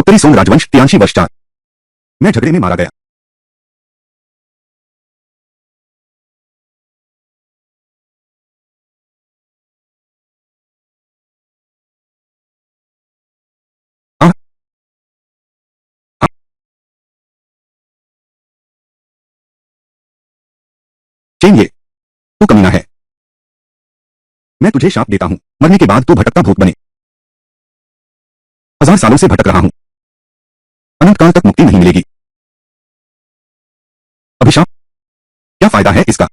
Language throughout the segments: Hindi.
उत्तरी सोंग राजवंश 83 वर्ष 4 में झगड़े में मारा गया। हाँ हाँ। चेन ये तू कमीना है। मैं तुझे शाप देता हूं, मरने के बाद तू भटकता भूत बने। 1000 सालों से भटक रहा हूं, अनंत काल तक मुक्ति नहीं मिलेगी। अभिशाप, क्या फायदा है इसका?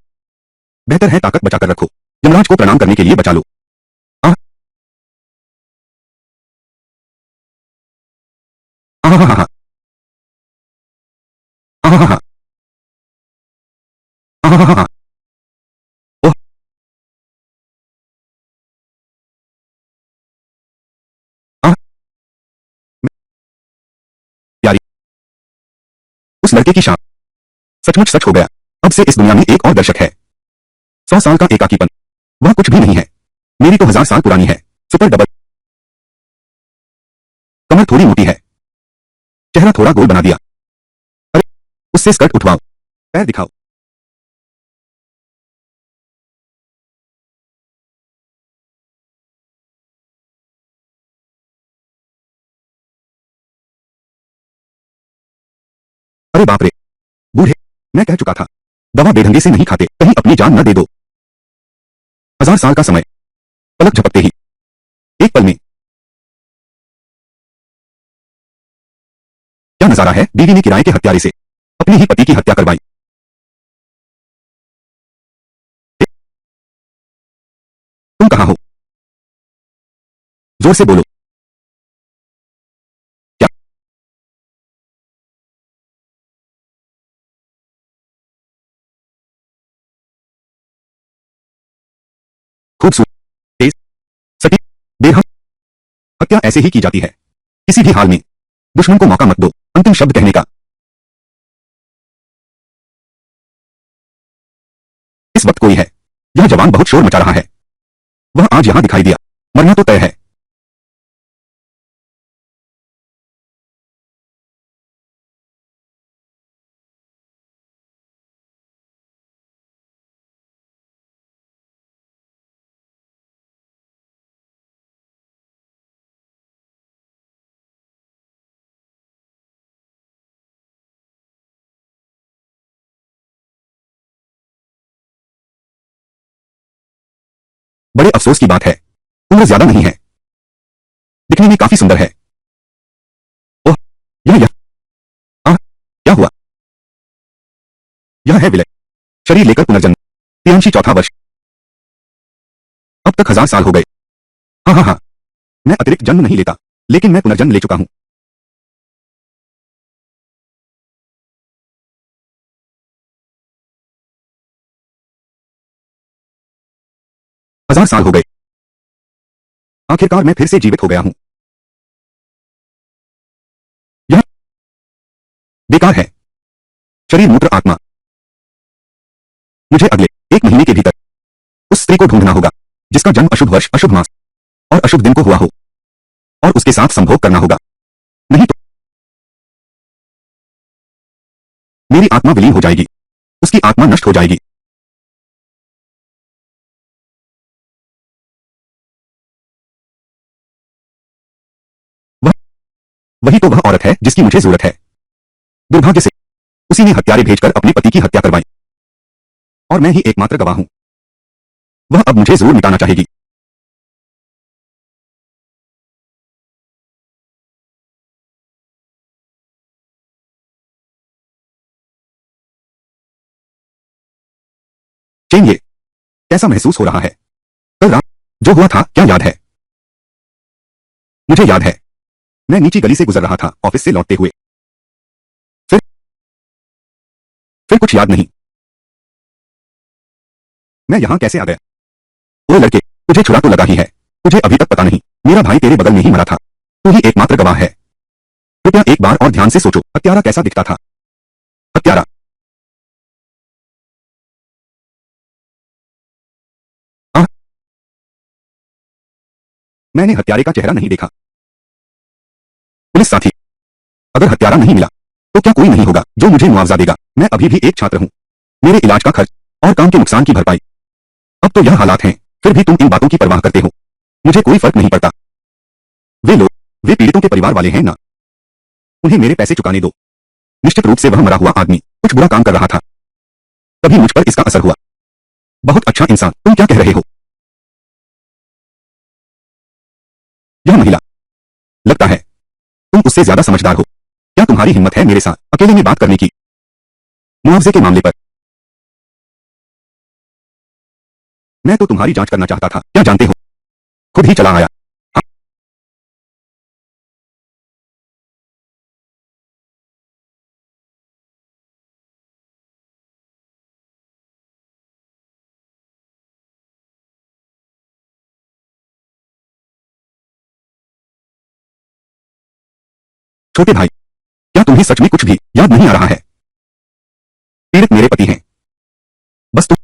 बेहतर है ताकत बचाकर रखो, यमराज को प्रणाम करने के लिए बचा लो। आह आह आह आह आह आह आह आह आह आह। ओह आह। प्यारी, उस लड़के की शाप सचमुच सच हो गया। अब से इस दुनिया में एक और दर्शक है। 100 साल का एकाकीपन, वह कुछ भी नहीं है। मेरी तो 1000 साल पुरानी है। सुपर डबल, कमर थोड़ी मोटी है, चेहरा थोड़ा गोल बना दिया। अरे, उससे स्कर्ट उठवाओ, पैर दिखाओ। अरे बाप रे, बूढ़े, मैं कह चुका था, दवा बेढंगे से नहीं खाते, कहीं अपनी जान न दे दो। 1000 साल का समय, पलक झपकते ही, एक पल में। क्या नजारा है। बीवी ने किराए के हत्यारे से अपने ही पति की हत्या करवाई। ए, तुम कहाँ हो? जोर से बोलो। क्या? खूबसूरत, तेज, सटीक, बेरहम हत्या ऐसे ही की जाती है, किसी भी हाल में। दुश्मन को मौका मत दो अंतिम शब्द कहने का। इस वक्त कोई है। यह जवान बहुत शोर मचा रहा है। वह आज यहां दिखाई दिया, मरना तो तय है। बड़े अफसोस की बात है, उम्र ज्यादा नहीं है, दिखने में काफी सुंदर है। ओह, यह आ, क्या हुआ? यह है विलय, शरीर लेकर पुनर्जन्म, 83 चौथा वर्ष। अब तक 1000 साल हो गए। हाँ हाँ हाँ, मैं अतिरिक्त जन्म नहीं लेता, लेकिन मैं पुनर्जन्म ले चुका हूं। हजार साल हो गए, आखिरकार मैं फिर से जीवित हो गया हूं। यह बेकार है। शरीर मूत्र आत्मा, मुझे अगले 1 महीने के भीतर उस स्त्री को ढूंढना होगा जिसका जन्म अशुभ वर्ष, अशुभ मास और अशुभ दिन को हुआ हो, और उसके साथ संभोग करना होगा। नहीं तो मेरी आत्मा विलीन हो जाएगी, उसकी आत्मा नष्ट हो जाएगी। वह वही तो वह औरत है जिसकी मुझे जरूरत है। दुर्भाग्य से उसी ने हत्यारे भेजकर अपने पति की हत्या करवाई, और मैं ही एकमात्र गवाह हूं। वह अब मुझे जरूर मिटाना चाहेगी। चेन, ये कैसा महसूस हो रहा है? कल रात जो हुआ था क्या याद है? मुझे याद है, मैं नीची गली से गुजर रहा था ऑफिस से लौटते हुए। फिर फिर कुछ याद नहीं। मैं यहां कैसे आ गया? ओए लड़के, तुझे छुरा तो लगा ही है। तुझे अभी तक पता नहीं, मेरा भाई तेरे बगल में ही मरा था। तू ही एकमात्र गवाह है। कृपया एक बार और ध्यान से सोचो, हत्यारा कैसा दिखता था? हत्यारा, आह, मैंने हत्यारे का चेहरा नहीं देखा। पुलिस साथी, अगर हत्यारा नहीं मिला तो क्या कोई नहीं होगा जो मुझे मुआवजा देगा? मैं अभी भी एक छात्र हूं। मेरे इलाज का खर्च और काम के नुकसान की भरपाई। अब तो यह हालात हैं, फिर भी तुम इन बातों की परवाह करते हो। मुझे कोई फर्क नहीं पड़ता। वे लोग, वे पीड़ितों के परिवार वाले हैं ना। उन्हें मेरे पैसे चुकाने दो। निश्चित रूप से वह मरा हुआ आदमी कुछ बुरा काम कर रहा था, तभी मुझ पर इसका असर हुआ। बहुत अच्छा इंसान। तुम क्या कह रहे हो? यह महिला, लगता है तुम उससे ज्यादा समझदार हो। क्या तुम्हारी हिम्मत है मेरे साथ अकेले में बात करने की, मुआवजे के मामले पर? मैं तो तुम्हारी जांच करना चाहता था, क्या जानते हो, खुद ही चला आया। हाँ, छोटे भाई, क्या तुम्हें सच में कुछ भी याद नहीं आ रहा है? पीड़ित मेरे पति हैं। बस तुम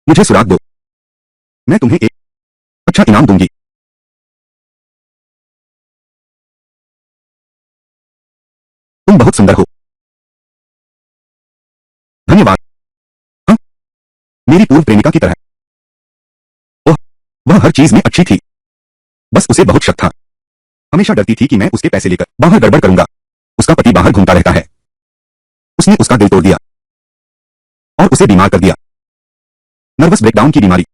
मुझे सुराग दो, मैं तुम्हें एक अच्छा इनाम दूंगी। तुम बहुत सुंदर हो। धन्यवाद। हाँ, मेरी पूर्व प्रेमिका की तरह। ओह, वह हर चीज में अच्छी थी, बस उसे बहुत शक था। हमेशा डरती थी कि मैं उसके पैसे लेकर बाहर गड़बड़ करूंगा। उसका पति बाहर घूमता रहता है। उसने उसका दिल तोड़ दिया और उसे बीमार कर दिया, नर्वस ब्रेकडाउन की बीमारी।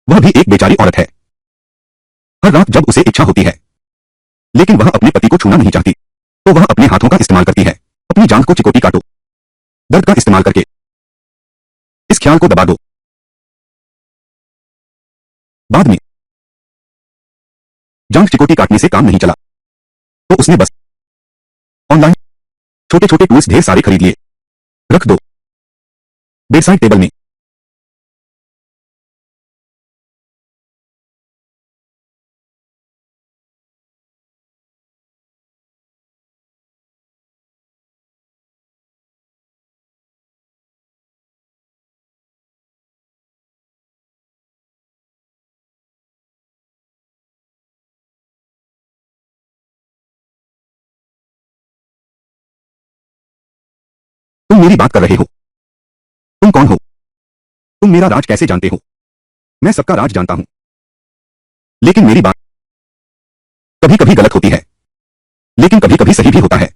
वह भी एक बेचारी औरत है। हर रात जब उसे इच्छा होती है, लेकिन वह अपने पति को छूना नहीं चाहती, तो वह अपने हाथों का इस्तेमाल करती है। अपनी जांघ को चिकोटी काटो, दर्द का इस्तेमाल करके इस ख्याल को दबा दो। बाद में जांघ चिकोटी काटने से काम नहीं चला, तो उसने बस ऑनलाइन छोटे छोटे टूल्स ढेर सारे खरीद लिए। रख दो बेडसाइड टेबल में। तुम मेरी बात कर रहे हो? तुम कौन हो? तुम मेरा राज कैसे जानते हो? मैं सबका राज जानता हूं, लेकिन मेरी बात कभी कभी गलत होती है, लेकिन कभी कभी सही भी होता है।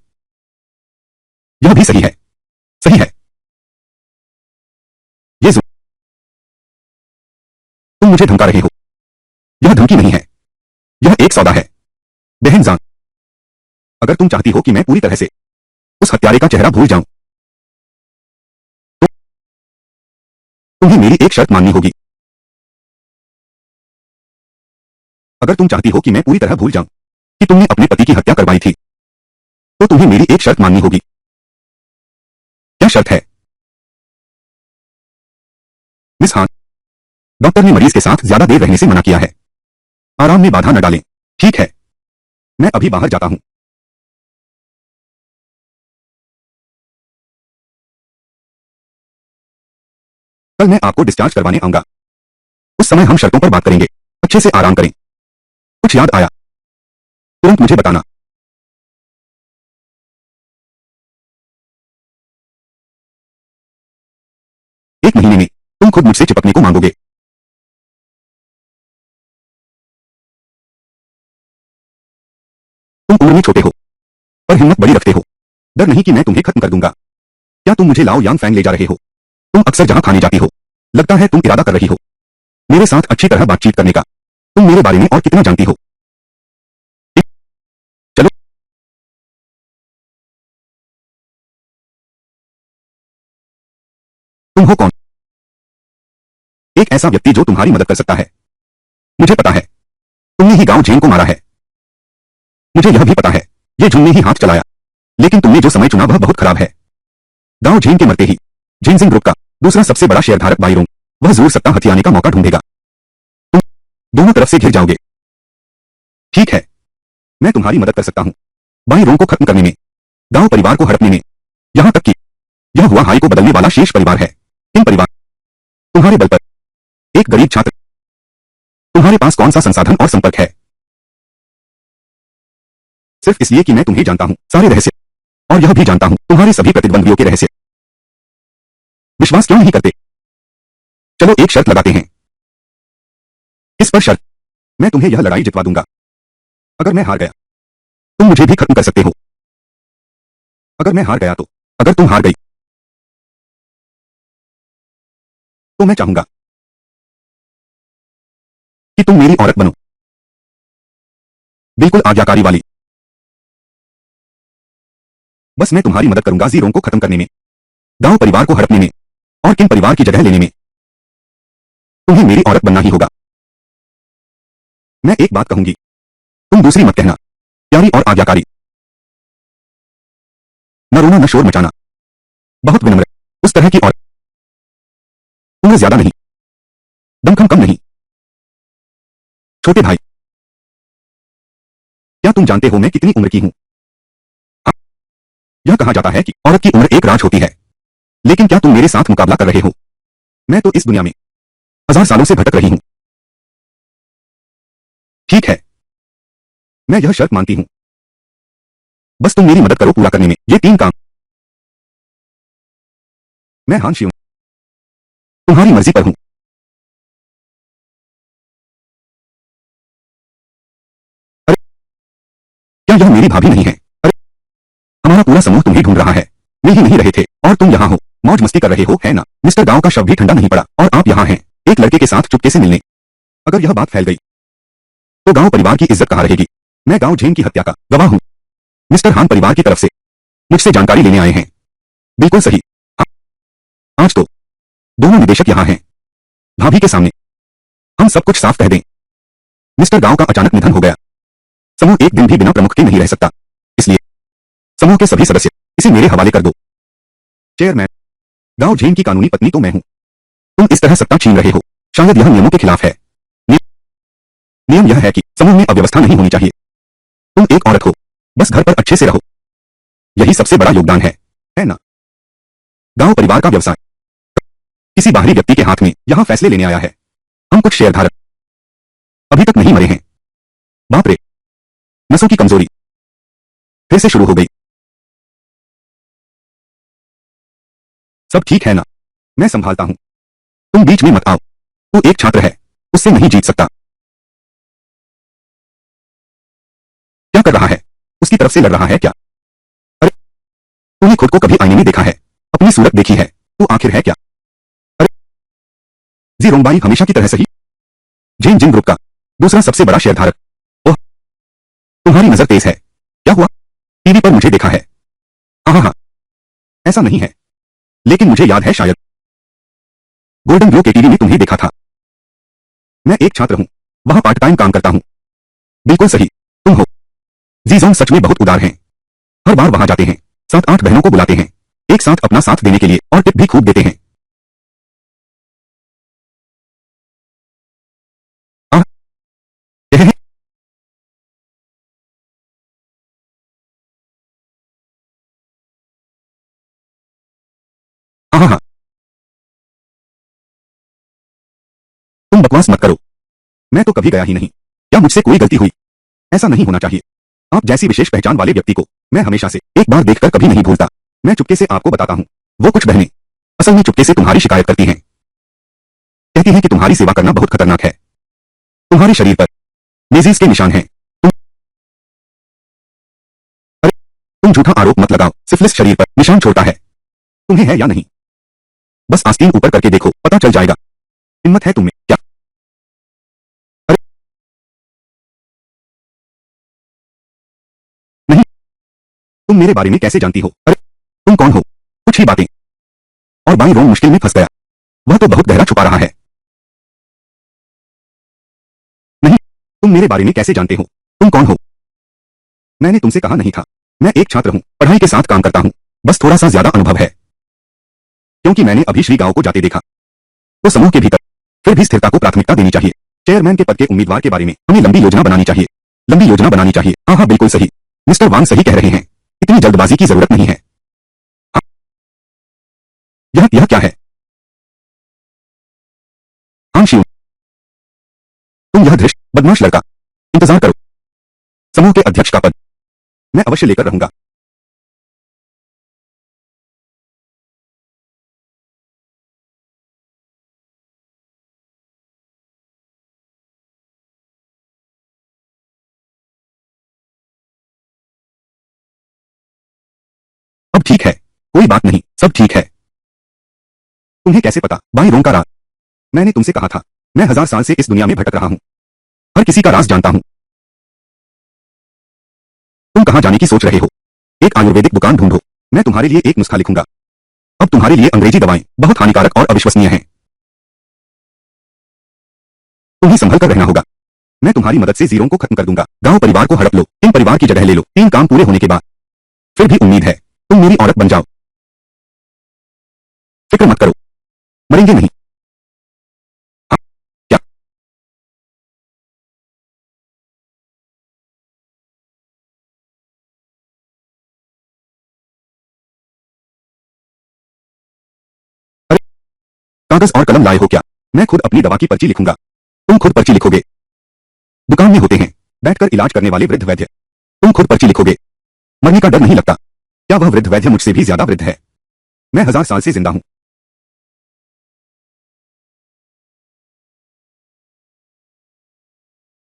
यह भी सही है। सही है। ये तुम मुझे धमका रहे हो। यह धमकी नहीं है, यह एक सौदा है। बहन जान, अगर तुम चाहती हो कि मैं पूरी तरह से उस हत्यारे का चेहरा भूल जाऊं, तो तुम्हें मेरी एक शर्त माननी होगी। अगर तुम चाहती हो कि मैं पूरी तरह भूल जाऊं कि तुमने अपने पति की हत्या करवाई थी, तो तुम्हें मेरी एक शर्त माननी होगी। क्या शर्त है? मिस हान, डॉक्टर ने मरीज के साथ ज्यादा देर रहने से मना किया है। आराम में बाधा न डालें। ठीक है, मैं अभी बाहर जाता हूं। कल मैं आपको डिस्चार्ज करवाने आऊंगा। उस समय हम शर्तों पर बात करेंगे। अच्छे से आराम करें। कुछ याद आया तुरंत मुझे बताना। एक महीने में तुम खुद मुझसे चिपकने को मांगोगे। तुम उम्र में छोटे हो, पर हिम्मत बड़ी रखते हो। डर नहीं कि मैं तुम्हें खत्म कर दूंगा। क्या तुम मुझे लाओ यांग फैंग ले जा रहे हो? तुम अक्सर जहां खाने जाती हो, लगता है तुम इरादा कर रही हो मेरे साथ अच्छी तरह बातचीत करने का। तुम मेरे बारे में और कितना जानती हो? चलो। तुम हो कौन? एक ऐसा व्यक्ति जो तुम्हारी मदद कर सकता है। मुझे पता है, तुमने ही गांव झेन को मारा है। मुझे यह भी पता है, ये झुन ने ही हाथ चलाया। लेकिन तुमने जो समय चुना वह बहुत खराब है। गांव झेन के मरते ही झेनजिंग ग्रुप का दूसरा सबसे बड़ा शेयरधारक बाईरोंग, वह जरूर सत्ता हथियाने का मौका ढूंढेगा। तुम दोनों तरफ से घिर जाओगे। ठीक है, मैं तुम्हारी मदद कर सकता हूं, बाईरोंग को खत्म करने में, गांव परिवार को हड़पने में, यहां तक कि यह हुआ हाई को बदलने वाला शेष परिवार है। इन परिवार तुम्हारे बल पर, एक गरीब छात्र, तुम्हारे पास कौन सा संसाधन और संपर्क है? सिर्फ इसलिए कि मैं तुम्हें जानता हूं, सारे रहस्य, और यह भी जानता हूं तुम्हारे सभी प्रतिद्वंद्वियों के रहस्य। विश्वास क्यों नहीं करते? चलो एक शर्त लगाते हैं। इस पर शर्त, मैं तुम्हें यह लड़ाई जितवा दूंगा। अगर मैं हार गया, तुम मुझे भी खत्म कर सकते हो। अगर मैं हार गया तो, अगर तुम हार गई, तो मैं चाहूंगा कि तुम मेरी औरत बनो, बिल्कुल आज्ञाकारी वाली। बस मैं तुम्हारी मदद करूंगा जीरों को खत्म करने में, गांव परिवार को हड़पने में, और किन परिवार की जगह लेने में। तुम्हें मेरी औरत बनना ही होगा। मैं एक बात कहूंगी, तुम दूसरी मत कहना। प्यारी और आज्ञाकारी, न रोना न शोर मचाना, बहुत विनम्र, उस तरह की औरत। उम्र ज्यादा नहीं, दमखम कम नहीं। छोटे भाई, क्या तुम जानते हो मैं कितनी उम्र की हूं? हाँ, यह कहा जाता है कि औरत की उम्र एक राज होती है, लेकिन क्या तुम मेरे साथ मुकाबला कर रहे हो? मैं तो इस दुनिया में 1000 सालों से भटक रही हूं। ठीक है, मैं यह शर्त मानती हूं। बस तुम मेरी मदद करो पूरा करने में ये 3 काम। मैं हान शियों, तुम्हारी मर्जी पर हूं। अरे, क्या यह मेरी भाभी नहीं है? अरे, हमारा पूरा समूह तुम्हें ढूंढ रहा है। मिल ही नहीं रहे थे, और तुम यहाँ हो, मौज मस्ती कर रहे हो, है ना? मिस्टर गांव का शव भी ठंडा नहीं पड़ा, और आप यहाँ हैं, एक लड़के के साथ चुपके से मिलने। अगर यह बात फैल गई, तो गांव परिवार की इज्जत कहाँ रहेगी? मैं गांव झेन की हत्या का गवाह हूं। मिस्टर हान परिवार की तरफ से मुझसे जानकारी लेने आए हैं। बिल्कुल सही। आज तो दोनों निदेशक यहाँ हैं। भाभी के सामने हम सब कुछ साफ कह दें। मिस्टर गांव का अचानक निधन हो गया। समूह एक दिन भी बिना प्रमुख के नहीं रह सकता, इसलिए समूह के सभी सदस्य इसे मेरे हवाले कर दो। चेयरमैन, गांव झेन की कानूनी पत्नी तो मैं हूं। तुम इस तरह सत्ता छीन रहे हो, शायद यह नियमों के खिलाफ है। नियम यह है कि समूह में अव्यवस्था नहीं होनी चाहिए। तुम एक औरत हो, बस घर पर अच्छे से रहो, यही सबसे बड़ा योगदान है ना? गांव परिवार का व्यवसाय किसी बाहरी व्यक्ति के हाथ में यहां फैसले लेने आया है। हम कुछ शेयरधारक अभी तक नहीं मरे हैं। बाप रे, नसों की कमजोरी फिर से शुरू हो गई। सब ठीक है ना? मैं संभालता हूं, तुम बीच में मत आओ। तू एक छात्र है, उससे नहीं जीत सकता। क्या कर रहा है? उसकी तरफ से लड़ रहा है क्या? अरे, तूने खुद को कभी आईने में देखा है? अपनी सूरत देखी है? तू आखिर है क्या? अरे, जी रोंगबाई हमेशा की तरह सही। जेन जिन ग्रुप का दूसरा सबसे बड़ा शेयरधारक। ओह, तुम्हारी नजर तेज है। क्या हुआ? टीवी पर मुझे देखा है। हाँ हाँ, ऐसा नहीं है, लेकिन मुझे याद है शायद गोल्डन ग्लो के टीवी में तुम्हें देखा था। मैं एक छात्र हूं, वहां पार्ट टाइम काम करता हूं। बिल्कुल सही, तुम हो। जीजोंग सच में बहुत उदार हैं। हर बार वहां जाते हैं, 7-8 बहनों को बुलाते हैं, एक साथ अपना साथ देने के लिए, और टिप भी खूब देते हैं। आह, यह है। हाँ हाँ, तुम बकवास मत करो। मैं तो कभी गया ही नहीं। क्या मुझसे कोई गलती हुई? ऐसा नहीं होना चाहिए। आप जैसी विशेष पहचान वाले व्यक्ति को मैं हमेशा से एक बार देखकर कभी नहीं भूलता। मैं चुपके से आपको बताता हूँ, वो कुछ बहनें असल में चुपके से तुम्हारी शिकायत करती हैं। कहती हैं कि तुम्हारी सेवा करना बहुत खतरनाक है। तुम्हारे शरीर पर मेजीज के निशान हैं। अरे, तुम झूठा आरोप मत लगाओ। सिफिलिस शरीर पर निशान छोड़ता है। तुम्हें है या नहीं? बस आस्तीन ऊपर करके देखो, पता चल जाएगा। हिम्मत है तुम में क्या? अरे नहीं, तुम मेरे बारे में कैसे जानती हो? अरे, तुम कौन हो? कुछ ही बातें, और बाई रोंग मुश्किल में फंस गया। वह तो बहुत गहरा छुपा रहा है। नहीं, तुम मेरे बारे में कैसे जानते हो? तुम कौन हो? मैंने तुमसे कहा नहीं था। मैं एक छात्र हूं, पढ़ाई के साथ काम करता हूं। बस थोड़ा सा ज्यादा अनुभव है, क्योंकि मैंने अभी श्री गांव को जाते देखा। तो समूह के भीतर फिर भी स्थिरता को प्राथमिकता देनी चाहिए। चेयरमैन के पद के उम्मीदवार के बारे में हमें लंबी योजना बनानी चाहिए। लंबी योजना बनानी चाहिए। हाँ हाँ, बिल्कुल सही। मिस्टर वांग सही कह रहे हैं। इतनी जल्दबाजी की जरूरत नहीं है। हाँ, यह क्या है? हां शिव, तुम यह धृष्ट बदमाश लड़का, इंतजार करो। समूह के अध्यक्ष का पद मैं अवश्य लेकर रहूंगा। अब ठीक है, कोई बात नहीं, सब ठीक है। तुम्हें कैसे पता? बाई रोंग का राज। मैंने तुमसे कहा था, मैं 1000 साल से इस दुनिया में भटक रहा हूं, हर किसी का राज जानता हूं। तुम कहां जाने की सोच रहे हो? एक आयुर्वेदिक दुकान ढूंढो, मैं तुम्हारे लिए एक नुस्खा लिखूंगा। अब तुम्हारे लिए अंग्रेजी दवाएं बहुत हानिकारक और अविश्वसनीय हैं। तुम्हें संभल कर रहना होगा। मैं तुम्हारी मदद से जीरों को खत्म कर दूंगा। गांव परिवार को हड़प लो, इन परिवार की जगह ले लो। 3 काम पूरे होने के बाद फिर भी उम्मीद है, तुम मेरी औरत बन जाओ। फिक्र मत करो, मरेंगे नहीं। हाँ, क्या? अरे, कागज और कलम लाए हो क्या? मैं खुद अपनी दवा की पर्ची लिखूंगा। तुम खुद पर्ची लिखोगे? दुकान में होते हैं बैठकर इलाज करने वाले वृद्ध वैद्य। तुम खुद पर्ची लिखोगे? मरने का डर नहीं लगता? क्या वह वृद्ध वैद्य मुझसे भी ज्यादा वृद्ध है? मैं 1000 साल से जिंदा हूं।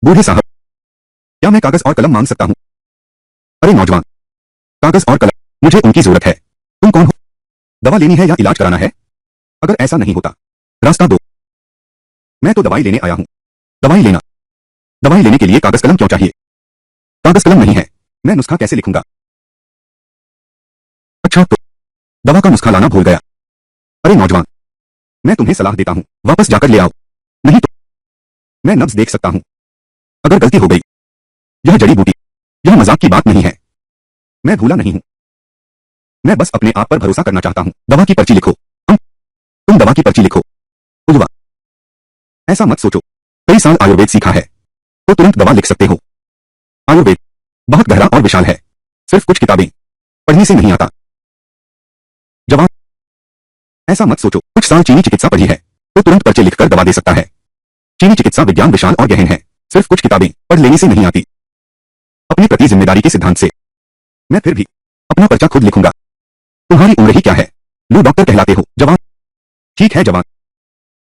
बूढ़े साहब, क्या मैं कागज और कलम मांग सकता हूं? अरे नौजवान, कागज और कलम, मुझे उनकी जरूरत है। तुम कौन हो? दवा लेनी है या इलाज कराना है? अगर ऐसा नहीं होता, रास्ता दो। मैं तो दवाई लेने आया हूं। दवाई लेना? दवाई लेने के लिए कागज कलम क्यों चाहिए? कागज कलम नहीं है, मैं नुस्खा कैसे लिखूंगा? अच्छा तो दवा का नुस्खा लाना भूल गया। अरे नौजवान, मैं तुम्हें सलाह देता हूं, वापस जाकर ले आओ। नहीं तो मैं नब्ज देख सकता हूं। अगर गलती हो गई, यह जड़ी बूटी, यह मजाक की बात नहीं है। मैं भूला नहीं हूं। मैं बस अपने आप पर भरोसा करना चाहता हूं। दवा की पर्ची लिखो। हम तुम दवा की पर्ची लिखो। उजवा, ऐसा मत सोचो। कई साल आयुर्वेद सीखा है तो तुरंत दवा लिख सकते हो। आयुर्वेद बहुत गहरा और विशाल है, सिर्फ कुछ किताबें पढ़ने से नहीं आता। जवाब, ऐसा मत सोचो। कुछ साल चीनी चिकित्सा पढ़ी है तो तुरंत पर्चे लिखकर दवा दे सकता है। चीनी चिकित्सा विज्ञान विशाल और गहन है, सिर्फ कुछ किताबें पढ़ लेने से नहीं आती। अपनी प्रति जिम्मेदारी के सिद्धांत से मैं फिर भी अपना पर्चा खुद लिखूंगा। तुम्हारी उम्र ही क्या है? लो डॉक्टर कहलाते हो। जवान, ठीक है जवान,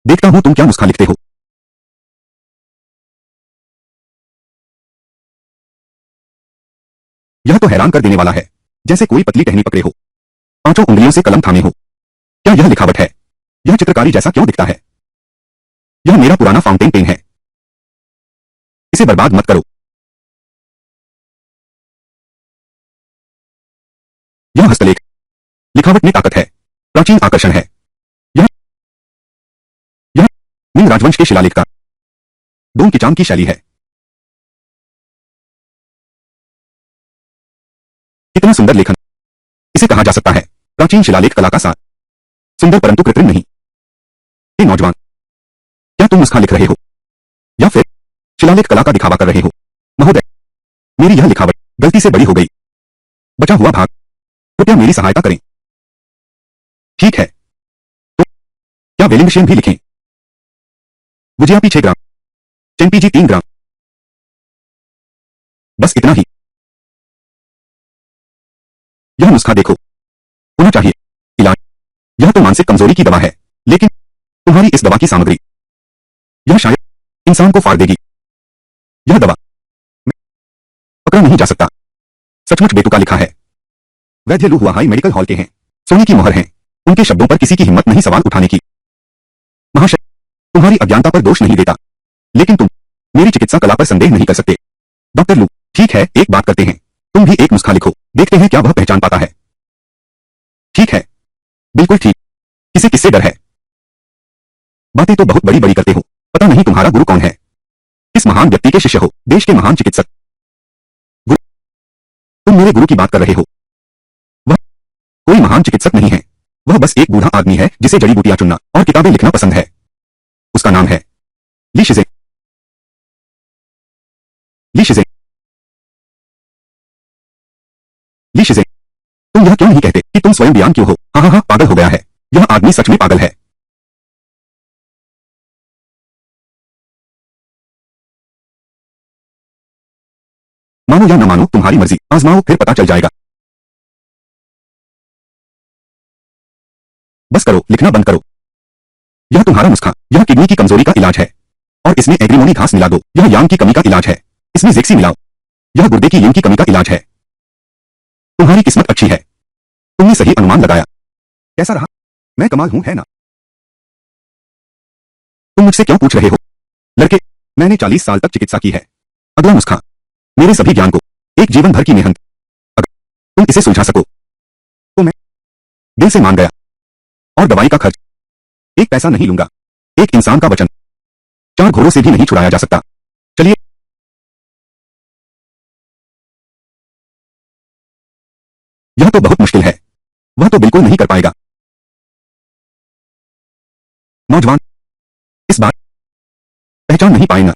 देखता हूं तुम क्या नुस्खा लिखते हो। यह तो हैरान कर देने वाला है, जैसे कोई पतली टहनी पकड़े हो, पांचों उंगलियों से कलम थामे हो। क्या यह लिखावट है? यह चित्रकारी जैसा क्यों दिखता है? यह मेरा पुराना फाउंटेन पेन है, इसे बर्बाद मत करो। यह हस्तलेख, लिखावट में ताकत है, प्राचीन आकर्षण है। यह यह मिंग राजवंश के शिलालेख का डोम किचाम की शैली है। कितना सुंदर लेखन! इसे कहा जा सकता है प्राचीन शिलालेख कला का सार। सुंदर परंतु कृत्रिम नहीं। ये नौजवान, क्या तुम नुस्खा लिख रहे हो या फिर शिलालेख कला का दिखावा कर रहे हो? महोदय, मेरी यह लिखावट गलती से बड़ी हो गई। बचा हुआ भाग कृपया मेरी सहायता करें। ठीक है, तो क्या वेलिंगशियन भी लिखें? गुजियापी 6 ग्राम, चेनपीजी 3 ग्राम, बस इतना ही। यह नुस्खा देखो, होना चाहिए। इलाज, यह तो मानसिक कमजोरी की दवा है, लेकिन तुम्हारी इस दवा की सामग्री, यह शायद इंसान को फाड़ देगी। यह दवा में पकड़ा नहीं जा सकता। सचमुच बेतुका लिखा है। वैद्य लू हुआ हाई मेडिकल हॉल के हैं, सोने की मोहर हैं। उनके शब्दों पर किसी की हिम्मत नहीं सवाल उठाने की। महाशय, तुम्हारी अज्ञानता पर दोष नहीं देता, लेकिन तुम मेरी चिकित्सा कला पर संदेह नहीं कर सकते। डॉक्टर लू, ठीक है, एक बात करते हैं। तुम भी एक नुस्खा लिखो, देखते हैं क्या वह पहचान पाता है। ठीक है, बिल्कुल ठीक। किसे किससे डर है? बातें तो बहुत बड़ी बड़ी करते हो। पता नहीं तुम्हारा गुरु कौन है? किस महान व्यक्ति के शिष्य हो? देश के महान चिकित्सक। गुरु? तुम मेरे गुरु की बात कर रहे हो? वह कोई महान चिकित्सक नहीं है। वह बस एक बूढ़ा आदमी है जिसे जड़ी बूटियां चुनना और किताबें लिखना पसंद है। उसका नाम है ली शिज़ेंग। ली शिज़ेंग। ली शिज़ेंग। तुम यह क्यों नहीं कहते कि तुम स्वयं बयान क्यों हो? हाँ हाँ हाँ, पागल हो गया है। यह आदमी सच में पागल है। मानो या न मानो, तुम्हारी मर्जी। आजमाओ, फिर पता चल जाएगा। बस करो, लिखना बंद करो। यह तुम्हारा नुस्खा, यह किडनी की कमजोरी का इलाज है। और इसमें एग्रीमोनी घास मिला दो, यह यांग की कमी का इलाज है। इसमें जेक्सी मिलाओ, यह गुर्दे की यंग की कमी का इलाज है। तुम्हारी किस्मत अच्छी है, तुमने सही अनुमान लगाया। कैसा रहा? मैं कमाल हूं, है ना? तुम मुझसे क्यों पूछ रहे हो? लड़के, मैंने 40 साल तक चिकित्सा की है। अगला नुस्खा, मेरे सभी ज्ञान को, एक जीवन भर की मेहनत, अगर तुम इसे सुलझा सको तो मैं दिल से मान गया। और दवाई का खर्च, एक पैसा नहीं लूंगा। एक इंसान का वचन 4 घोड़ों से भी नहीं छुड़ाया जा सकता। चलिए। यह तो बहुत मुश्किल है, वह तो बिल्कुल नहीं कर पाएगा। नौजवान, इस बार पहचान नहीं पाएगा।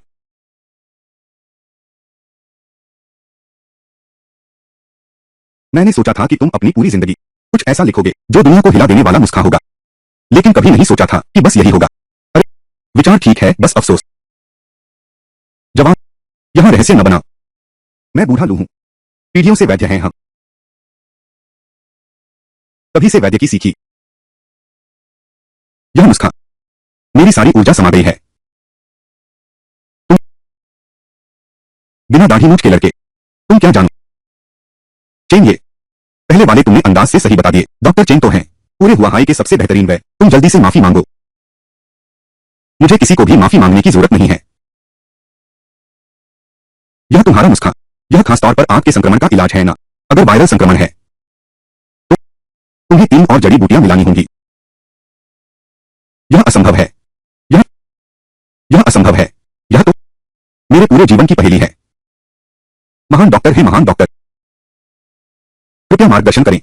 मैंने सोचा था कि तुम अपनी पूरी जिंदगी कुछ ऐसा लिखोगे जो दुनिया को हिला देने वाला नुस्खा होगा, लेकिन कभी नहीं सोचा था कि बस यही होगा। अरे, विचार ठीक है, बस अफसोस। जवान, यहां रहस्य न बना। मैं बूढ़ा लू हूं, पीढ़ियों से वैद्य हैं हम। तभी से वैद्य की सीखी यह नुस्खा मेरी सारी ऊर्जा समा गई है। तुम बिना दाढ़ी मूंछ के लड़के, तुम क्या जानो? चेन, ये पहले वाले तुमने अंदाज से सही बता दिए। डॉक्टर चेन तो हैं पूरे हुआहाई के सबसे बेहतरीन वैद्य। तुम जल्दी से माफी मांगो। मुझे किसी को भी माफी मांगने की जरूरत नहीं है। यह तुम्हारा नुस्खा, यह खासतौर पर आंख के संक्रमण का इलाज है ना? अगर वायरल संक्रमण है तो तुम्हें 3 और जड़ी बूटियां मिलानी होंगी। यह असंभव है। यह यह असंभव है। यह तो मेरे पूरे जीवन की पहेली है। महान डॉक्टर है, महान डॉक्टर। कृपया मार्गदर्शन करें।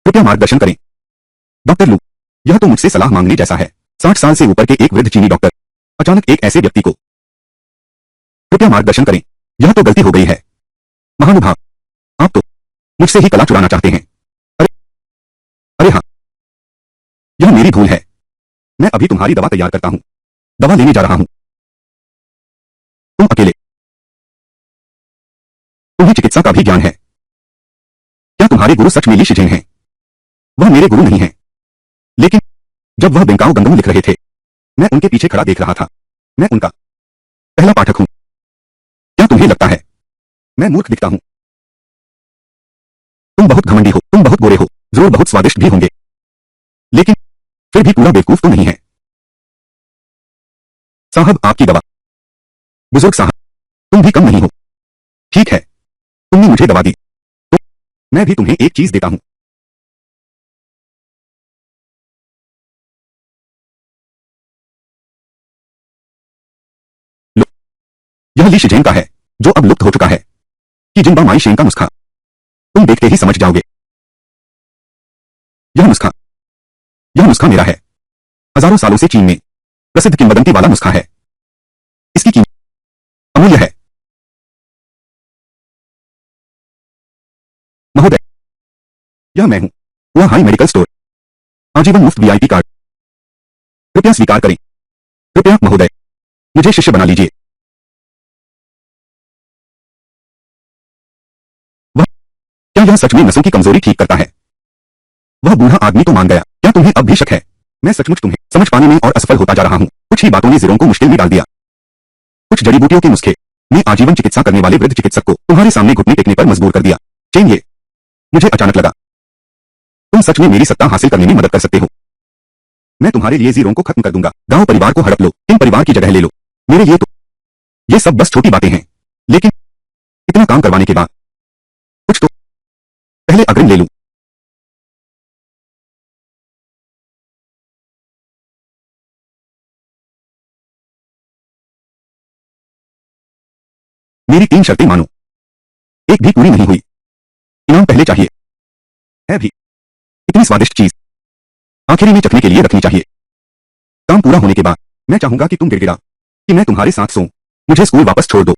कृपया मार्गदर्शन करें। डॉक्टर लू, यह तो मुझसे सलाह मांगने जैसा है। 60 साल से ऊपर के एक वृद्ध चीनी डॉक्टर अचानक एक ऐसे व्यक्ति को कृपया मार्गदर्शन करें। यह तो गलती हो गई है। महानुभाव, आप तो मुझसे ही कला चुराना चाहते हैं। अरे, अरे हाँ, यह मेरी भूल है। मैं अभी तुम्हारी दवा तैयार करता हूँ, दवा लेने जा रहा हूँ। तुम अकेले, तुम्हें चिकित्सा का भी ज्ञान है। क्या तुम्हारे गुरु सच में ली शिजेन हैं? वह मेरे गुरु नहीं हैं, लेकिन जब वह बेंकाओ गंगम लिख रहे थे, मैं उनके पीछे खड़ा देख रहा था। मैं उनका पहला पाठक हूँ। क्या तुम्हें लगता है मैं मूर्ख दिखता हूँ? तुम बहुत घमंडी हो, तुम बहुत गोरे हो, जरूर बहुत स्वादिष्ट भी होंगे, लेकिन फिर भी पूरा बेवकूफ तो नहीं है। साहब, आपकी दवा। बुजुर्ग साहब, तुम भी कम नहीं हो। ठीक है, तुमने मुझे दवा दी, तो मैं भी तुम्हें एक चीज देता हूं। लो, यह ली शिजेन का है, जो अब लुप्त हो चुका है। कि जिन माई शेन का नुस्खा तुम देखते ही समझ जाओगे। यह नुस्खा यह नुस्खा मेरा है। हजारों सालों से चीन में प्रसिद्ध किंवदंती वाला नुस्खा है। इसकी कीमत अमूल्य है। महोदय, यह मैं हूं, वह हाई मेडिकल स्टोर, आजीवन मुफ्त वीआईपी कार्ड। कृपया स्वीकार करें। कृपया महोदय, मुझे शिष्य बना लीजिए। वह क्या यह सच में नसों की कमजोरी ठीक करता है? वह बूढ़ा आदमी तो मान गया। क्या तुम्हें अब भी शक है? मैं सचमुच तुम्हें समझ पाने में और असफल होता जा रहा हूं। कुछ ही बातों ने जिरों को मुश्किल में डाल दिया। कुछ जड़ी बूटियों के नुस्खे ने आजीवन चिकित्सा करने वाले वृद्ध चिकित्सक को तुम्हारे सामने घुटने टेकने पर मजबूर कर दिया। चेन, ये मुझे अचानक लगा तुम सच में मेरी सत्ता हासिल करने में मदद कर सकते हो। मैं तुम्हारे लिए जीरों को खत्म कर दूंगा। गांव परिवार को हड़प लो, इन परिवार की जगह ले लो। मेरे लिए तो ये सब बस छोटी बातें हैं, लेकिन इतना काम करवाने के बाद कुछ तो पहले अग्रिम ले लूं। मेरी 3 शर्तें मानो, एक भी पूरी नहीं हुई। इनाम पहले चाहिए, है भी इतनी स्वादिष्ट चीज आखिरी में चखने के लिए रखनी चाहिए। काम पूरा होने के बाद मैं चाहूंगा कि तुम गिड़गिड़ा कि मैं तुम्हारे साथ सोऊं। मुझे स्कूल वापस छोड़ दो।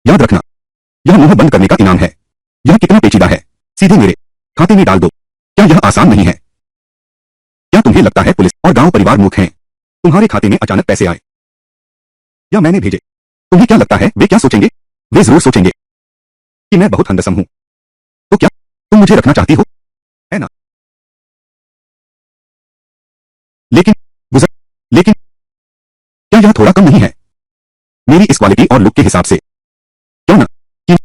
याद रखना, यह मुंह बंद करने का इनाम है। यह कितना पेचीदा है, सीधे मेरे खाते में डाल दो। क्या यह आसान नहीं है? क्या तुम्हें लगता है पुलिस और गांव परिवार मूर्ख हैं? तुम्हारे खाते में अचानक पैसे आए या मैंने भेजे? तुम्हें क्या लगता है वे क्या सोचेंगे? वे जरूर सोचेंगे कि मैं बहुत हंदसम हूं। तो क्या तुम मुझे रखना चाहती हो, है ना? लेकिन गुजर लेकिन क्या यह थोड़ा कम नहीं है मेरी इस क्वालिटी और लुक के हिसाब से? क्यों ना कि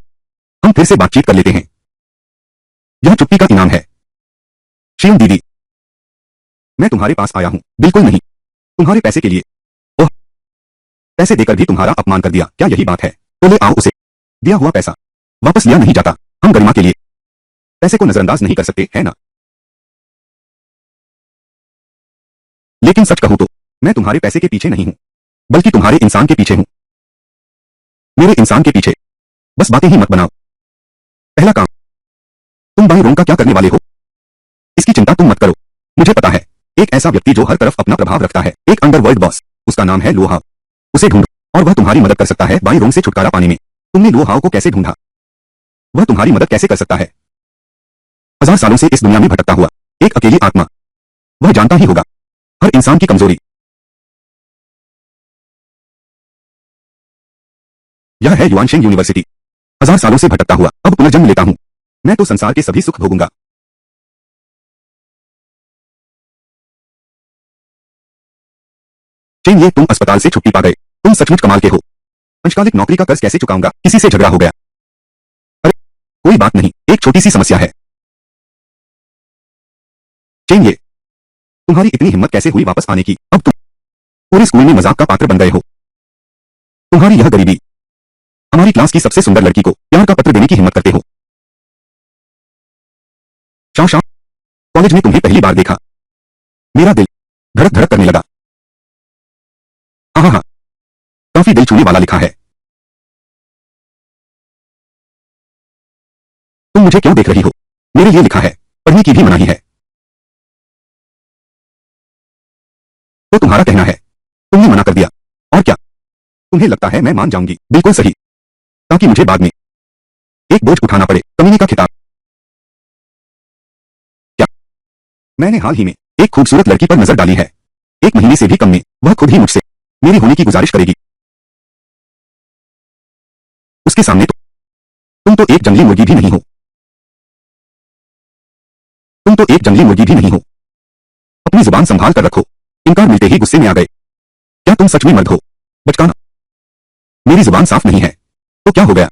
हम फिर से बातचीत कर लेते हैं। यह चुप्पी का इनाम है। शियम दीदी, मैं तुम्हारे पास आया हूं बिल्कुल नहीं तुम्हारे पैसे के लिए। ओह, पैसे देकर भी तुम्हारा अपमान कर दिया, क्या यही बात है? तो ले आओ उसे। दिया हुआ पैसा वापस लिया नहीं जाता। हम गरिमा के लिए पैसे को नजरअंदाज नहीं कर सकते, है ना? लेकिन सच कहूं तो मैं तुम्हारे पैसे के पीछे नहीं हूं, बल्कि तुम्हारे इंसान के पीछे हूं। मेरे इंसान के पीछे बस बातें ही मत बनाओ। पहला काम, तुम बाई रोंग का क्या करने वाले हो? इसकी चिंता तुम मत करो। मुझे पता है, एक ऐसा व्यक्ति जो हर तरफ अपना प्रभाव रखता है, एक अंडरवर्ल्ड बॉस। उसका नाम है लोहाव। उसे ढूंढो और वह तुम्हारी मदद कर सकता है बाई रोंग से छुटकारा पाने में। तुमने लोहाव को कैसे ढूंढा? वह तुम्हारी मदद कैसे कर सकता है? 1000 सालों से इस दुनिया में भटकता हुआ एक अकेली आत्मा, वह जानता ही होगा हर इंसान की कमजोरी। यह है युआनशेंग यूनिवर्सिटी। 1000 सालों से भटकता हुआ अब पुनर्जन्म लेता हूं। मैं तो संसार के सभी सुख भोगूंगा। चेन, ये तुम अस्पताल से छुट्टी पा गए। तुम सचमुच कमाल के हो। अंशकालिक नौकरी का कर्ज कैसे चुकाऊंगा? किसी से झगड़ा हो गया? अरे कोई बात नहीं, एक छोटी सी समस्या है। चेन, ये तुम्हारी इतनी हिम्मत कैसे हुई वापस आने की? अब तुम पूरे स्कूल में मजाक का पात्र बन गए हो। तुम्हारी यह गरीबी, हमारी क्लास की सबसे सुंदर लड़की को प्यार का पत्र देने की हिम्मत करते हो। शाम शाम कॉलेज में तुम्हें पहली बार देखा, मेरा दिल धड़क धड़क करने लगा। हाँ हाँ, काफी दिल छूने वाला लिखा है। तुम मुझे क्यों देख रही हो? मेरे लिए लिखा है, पढ़ने की भी मनाही है। तो तुम्हारा कहना है तुमने मना कर दिया, और क्या तुम्हें लगता है मैं मान जाऊंगी? बिल्कुल सही, ताकि मुझे बाद में एक बोझ उठाना पड़े, कमीने का खिताब। क्या मैंने हाल ही में एक खूबसूरत लड़की पर नजर डाली है? 1 महीने से भी कम में वह खुद ही मुझसे मेरी होने की गुजारिश करेगी। उसके सामने तो तुम तो एक जंगली मुर्गी भी नहीं हो। तुम तो एक जंगली मुर्गी भी नहीं हो। अपनी जुबान संभाल कर रखो। इनकार मिलते ही गुस्से में आ गए। क्या तुम सच में मर्द हो? बचकाना, मेरी जुबान साफ नहीं है तो क्या हो गया?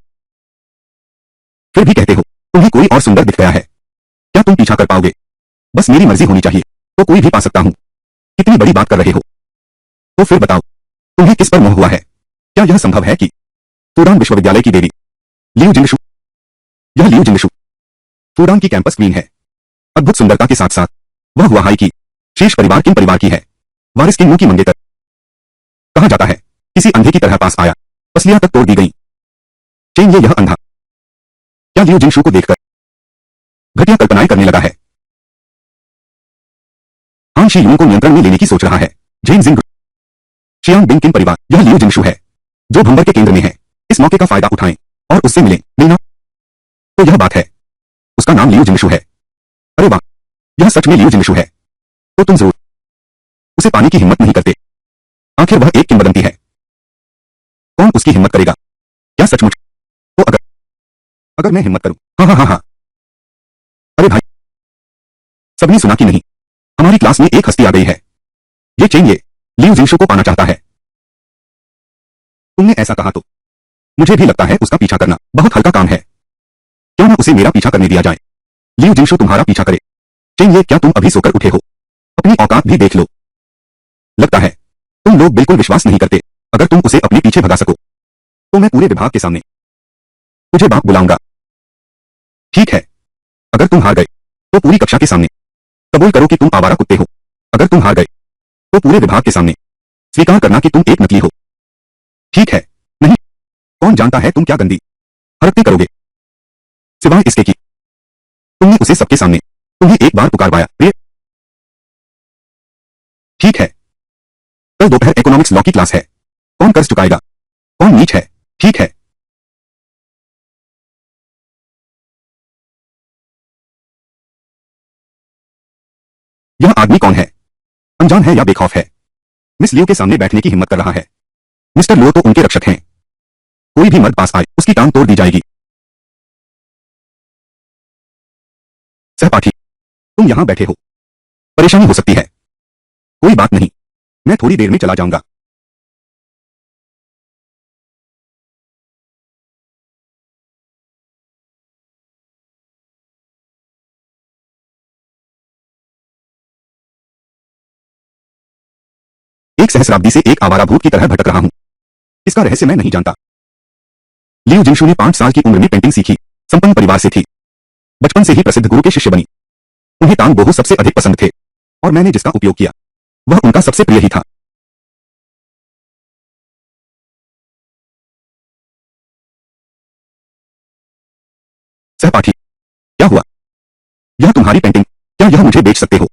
फिर भी कहते हो तुम्हें कोई और सुंदर दिख गया है। क्या तुम पीछा कर पाओगे? बस मेरी मर्जी होनी चाहिए तो कोई भी पा सकता हूं। कितनी बड़ी बात कर रहे हो? तो फिर बताओ, तुम्हें किस पर मोह हुआ है? क्या यह संभव है कि फूडान विश्वविद्यालय की देवी लियू जिंगशु, यह लियू जिंगशु फूडान की कैंपस क्वीन है। अद्भुत सुंदरता के साथ साथ वह हुआहाई की शेष परिवार किन परिवार की है? वारिस किन मुंह की मंगेतर। कहा जाता है किसी अंधे की तरह पास आया, पसलियां तक तोड़ दी गई। चेन, ये यह अंधा क्या लियू जिंगशु को देखकर घटिया कल्पनाएं करने लगा है? हान शी यूं को नियंत्रण में लेने की सोच रहा है। जेन जिंग शियांग बिंग किन परिवार, यह लियू जिंगशु है जो भंवर के केंद्र में है। इस मौके का फायदा उठाएं और उससे मिलना। तो यह बात है, उसका नाम लियू जिंगशु है। अरे वाह, यह सच में लियू जिंगशु है। तो तुम जरूर उसे पाने की हिम्मत नहीं करते। आखिर वह एक किंवदंती है, कौन उसकी हिम्मत करेगा? क्या सचमुच? तो अगर अगर मैं हिम्मत करूं? हाँ हाँ हाँ हाँ। अरे भाई, सबने सुना कि नहीं, हमारी क्लास में एक हस्ती आ गई है। ये चेन, ये लियू जिंगशु को पाना चाहता है। तुमने ऐसा कहा तो मुझे भी लगता है उसका पीछा करना बहुत हल्का काम है। क्यों ना उसे मेरा पीछा करने दिया जाए? लियू जिंगशु तुम्हारा पीछा करे। चेन, ये क्या तुम अभी सोकर उठे हो? अपनी औकात भी देख लो। लगता है तुम लोग बिल्कुल विश्वास नहीं करते। अगर तुम उसे अपने पीछे भगा सको तो मैं पूरे विभाग के सामने तुझे बाप बुलाऊंगा। ठीक है, अगर तुम हार गए तो पूरी कक्षा के सामने कबूल करो कि तुम आवारा कुत्ते हो। अगर तुम हार गए तो पूरे विभाग के सामने स्वीकार करना कि तुम एक नकली हो। ठीक है? नहीं, कौन जानता है तुम क्या गंदी हरकतें करोगे। सिवाय इसके कि तुमने उसे सबके सामने तुम्हें एक बार पुकारवाया। ठीक है, कल दोपहर इकोनॉमिक्स लॉ की क्लास है। कौन कर्ज चुकाएगा, कौन नीच है? ठीक है, यह आदमी कौन है? अनजान है या बेखौफ है? मिस लियो के सामने बैठने की हिम्मत कर रहा है। मिस्टर लियो तो उनके रक्षक हैं। कोई भी मर्द पास आए उसकी टांग तोड़ दी जाएगी। सहपाठी, तुम यहां बैठे हो। परेशानी हो सकती है। कोई बात नहीं, मैं थोड़ी देर में चला जाऊंगा। एक सहस्राब्दी से एक आवारा भूत की तरह भटक रहा हूं। इसका रहस्य मैं नहीं जानता। लियू जिनशु ने 5 साल की उम्र में पेंटिंग सीखी। संपन्न परिवार से थी। बचपन से ही प्रसिद्ध गुरु के शिष्य बनी। उन्हें तांग बोहू सबसे अधिक पसंद थे और मैंने जिसका उपयोग किया वह उनका सबसे प्रिय ही था। सहपाठी, क्या हुआ? यह तुम्हारी पेंटिंग, क्या यह मुझे बेच सकते हो?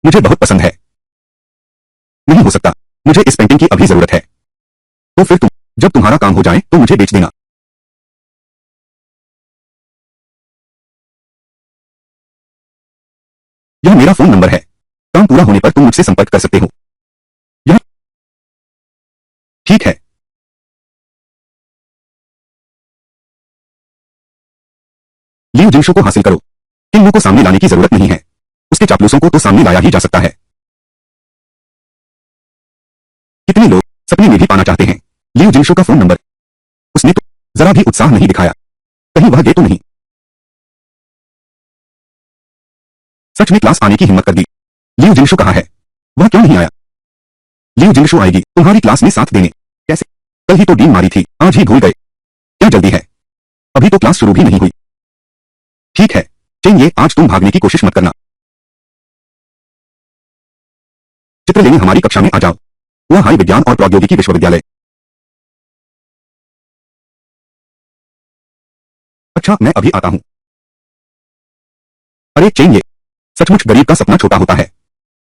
मुझे बहुत पसंद है। नहीं हो सकता, मुझे इस पेंटिंग की अभी जरूरत है। तो फिर तुम, जब तुम्हारा काम हो जाए तो मुझे बेच देना। यह मेरा फोन नंबर है। काम पूरा होने पर तुम मुझसे संपर्क कर सकते हो। यह ठीक है। लियू जिनशु को हासिल करो। किंगो को सामने लाने की जरूरत नहीं है। उसके चापलूसों को तो सामने लाया ही जा सकता है। कितने लोग सपने में भी पाना चाहते हैं लियू जिनशु का फोन नंबर। उसने तो जरा भी उत्साह नहीं दिखाया। कहीं वह गे तो नहीं? सच में क्लास आने की हिम्मत कर दी। लियू जिनशु कहाँ है? वह क्यों नहीं आया? लियू जिनशु आएगी तुम्हारी क्लास में साथ देने। कैसे? कल ही तो डीन मारी थी, आज ही भूल गए? क्या जल्दी है? अभी तो क्लास शुरू भी नहीं हुई। ठीक है चेन, ये आज तुम भागने की कोशिश मत करना। चित्र लेने हमारी कक्षा में आ जाओ। वह हाई विज्ञान और प्रौद्योगिकी विश्वविद्यालय। अच्छा मैं अभी आता हूं। अरे चेन, ये सचमुच गरीब का सपना छोटा होता है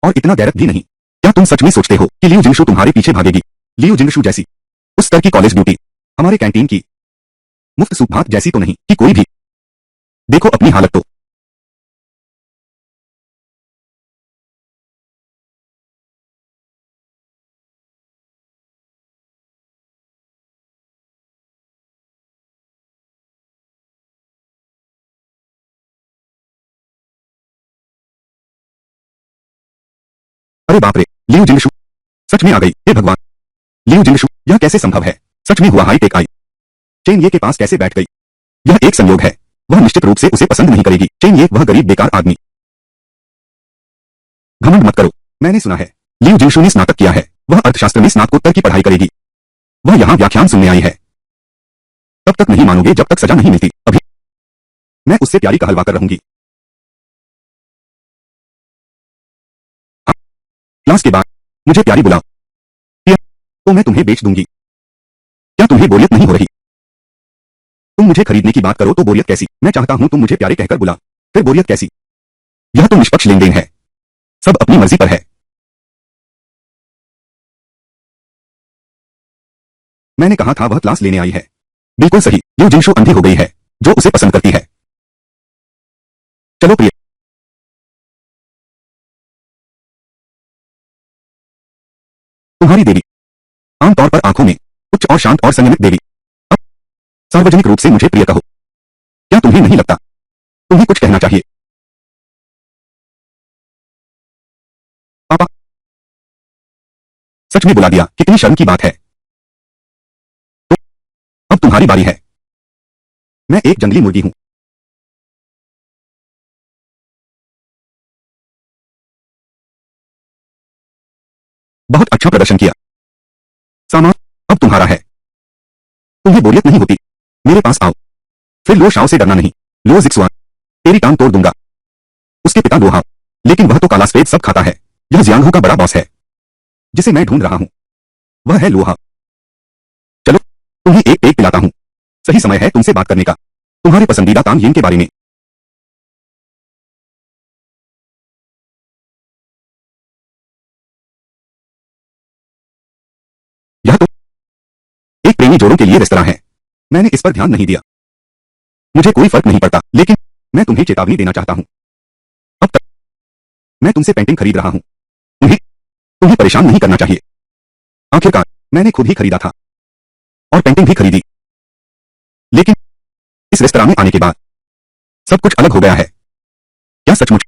और इतना गैरत भी नहीं। क्या तुम सच में सोचते हो कि लियू जिनशु तुम्हारे पीछे भागेगी? लियू जिनशु जैसी उस स्तर की कॉलेज ड्यूटी हमारे कैंटीन की मुफ्त सूप भात जैसी तो नहीं कि कोई भी। देखो अपनी हालत तो। अरे बाप रे, लियू जिनशु सच में आ गई। हे भगवान, लियू जिनशु यह कैसे संभव है? सच में हुआ हाई टेक आई। चेन ये के पास कैसे बैठ गई? यह एक संयोग है। वह निश्चित रूप से उसे पसंद नहीं करेगी। चेन ये वह गरीब बेकार आदमी। घमंड मत करो, मैंने सुना है लियू जिनशु ने स्नातक किया है। वह अर्थशास्त्र में स्नातकोत्तर की पढ़ाई करेगी। वह यहाँ व्याख्यान सुनने आई है। तब तक नहीं मानोगे जब तक सजा नहीं मिलती। अभी मैं उससे प्यारी कहलवा कर रहूंगी। हाँ, क्लास के बाद मुझे प्यारी बुलाओ। पिया, तो मैं तुम्हें बेच दूंगी। क्या तुम्हें बोरियत नहीं हो रही? तुम मुझे खरीदने की बात करो तो बोरियत कैसी? मैं चाहता हूं तुम मुझे प्यारे कहकर बुला, फिर बोरियत कैसी? यह तो निष्पक्ष लेन देन है। सब अपनी मर्जी पर है। मैंने कहा था वह क्लास लेने आई है। बिल्कुल सही, लियू जिनशु अंधी हो गई है जो उसे पसंद करती है। चलो प्रिय, तुम्हारी देवी आमतौर पर आंखों में उच्च और शांत और संयमित देवी। अब सार्वजनिक रूप से मुझे प्रिय कहो। क्या तुम्हें नहीं लगता तुम्हें कुछ कहना चाहिए? पापा, सच में बुला दिया, कितनी शर्म की बात है। तो अब तुम्हारी बारी है। मैं एक जंगली मुर्गी हूं। बहुत अच्छा प्रदर्शन किया। सामान अब तुम्हारा है। तुम्हें बोरियत नहीं होती? मेरे पास आओ। फिर लो शाओ से डरना नहीं। लो जिक्सुआन, तेरी टांग तोड़ दूंगा। उसके पिता लोहा, लेकिन वह तो काला सफेद सब खाता है। यह जियांगहो का बड़ा बॉस है जिसे मैं ढूंढ रहा हूं। वह है लोहा। चलो तुम्हें एक पेग पिलाता हूं। सही समय है तुमसे बात करने का, तुम्हारे पसंदीदा तांग यिन के बारे में। यह तो एक प्रेमी जोड़ों के लिए रेस्तरां है। मैंने इस पर ध्यान नहीं दिया। मुझे कोई फर्क नहीं पड़ता, लेकिन मैं तुम्हें चेतावनी देना चाहता हूं। अब तक मैं तुमसे पेंटिंग खरीद रहा हूं। तुम्हें परेशान नहीं करना चाहिए। आखिरकार मैंने खुद ही खरीदा था और पेंटिंग भी खरीदी, लेकिन इस रेस्तरां में आने के बाद सब कुछ अलग हो गया है। क्या सचमुच?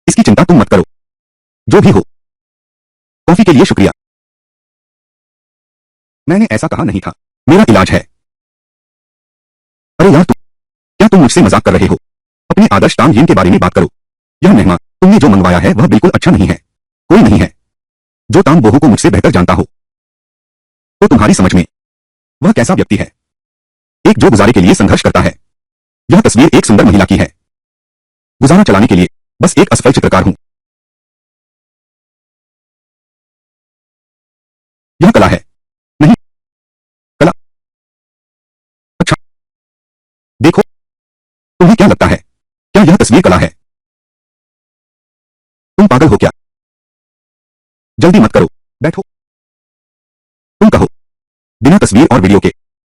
इसकी चिंता तुम मत करो। जो भी हो, कॉफी के लिए शुक्रिया। मैंने ऐसा कहा नहीं था। मेरा इलाज है। अरे यार, क्या तुम मुझसे मजाक कर रहे हो? अपने आदर्श तामहीन के बारे में बात करो। यह मेहमान तुमने जो मंगवाया है वह बिल्कुल अच्छा नहीं है। कोई नहीं है जो ताम बोहू को मुझसे बेहतर जानता हो। तो तुम्हारी समझ में वह कैसा व्यक्ति है? एक जो गुजारे के लिए संघर्ष करता है। यह तस्वीर एक सुंदर महिला की है। गुजारा चलाने के लिए बस एक असफल चित्रकार हूं। यह कला है। नहीं, कला। अच्छा, देखो, तुम्हें क्या लगता है? क्या यह तस्वीर कला है? तुम पागल हो क्या? जल्दी मत करो, बैठो। तुम कहो, बिना तस्वीर और वीडियो के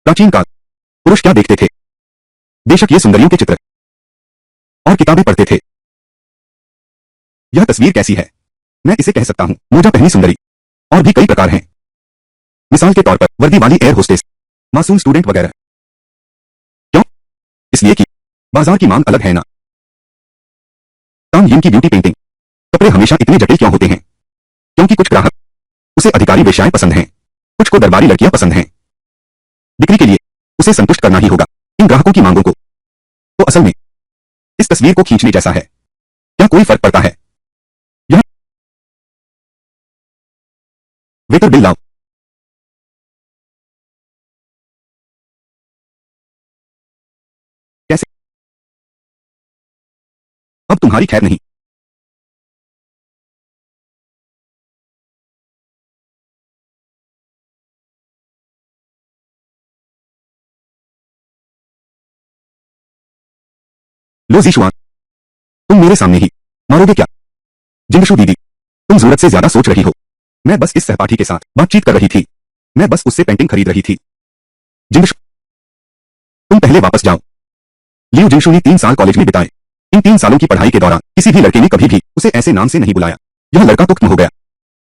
प्राचीन काल पुरुष क्या देखते थे? बेशक ये सुंदरियों के चित्र और किताबें पढ़ते थे। यह तस्वीर कैसी है? मैं इसे कह सकता हूं मोजा पहनी सुंदरी। और भी कई प्रकार हैं। मिसाल के तौर पर वर्दी वाली एयर होस्टेस, मासूम स्टूडेंट वगैरह। क्यों? इसलिए कि बाजार की मांग अलग है ना। तामहीन की ब्यूटी पेंटिंग कपड़े हमेशा इतने जटिल क्यों होते हैं? क्योंकि कुछ ग्राहक उसे अधिकारी वेश्याएं पसंद हैं, कुछ को दरबारी लड़कियां पसंद हैं। बिक्री के लिए उसे संतुष्ट करना ही होगा इन ग्राहकों की मांगों को। तो असल में इस तस्वीर को खींचने जैसा है। क्या कोई फर्क पड़ता है? यह वेटर बिल लाओ। कैसे? अब तुम्हारी खैर नहीं। लो जीशुआन, तुम मेरे सामने ही मारोगे क्या? जिंगशु दीदी, तुम जरूरत से ज्यादा सोच रही हो। मैं बस इस सहपाठी के साथ बातचीत कर रही थी। मैं बस उससे पेंटिंग खरीद रही थी। जिंगशु, तुम पहले वापस जाओ। लियू जिंगशु ने 3 साल कॉलेज में बिताए। इन 3 सालों की पढ़ाई के दौरान किसी भी लड़के ने कभी भी उसे ऐसे नाम से नहीं बुलाया। यह लड़का तो क्यों हो गया?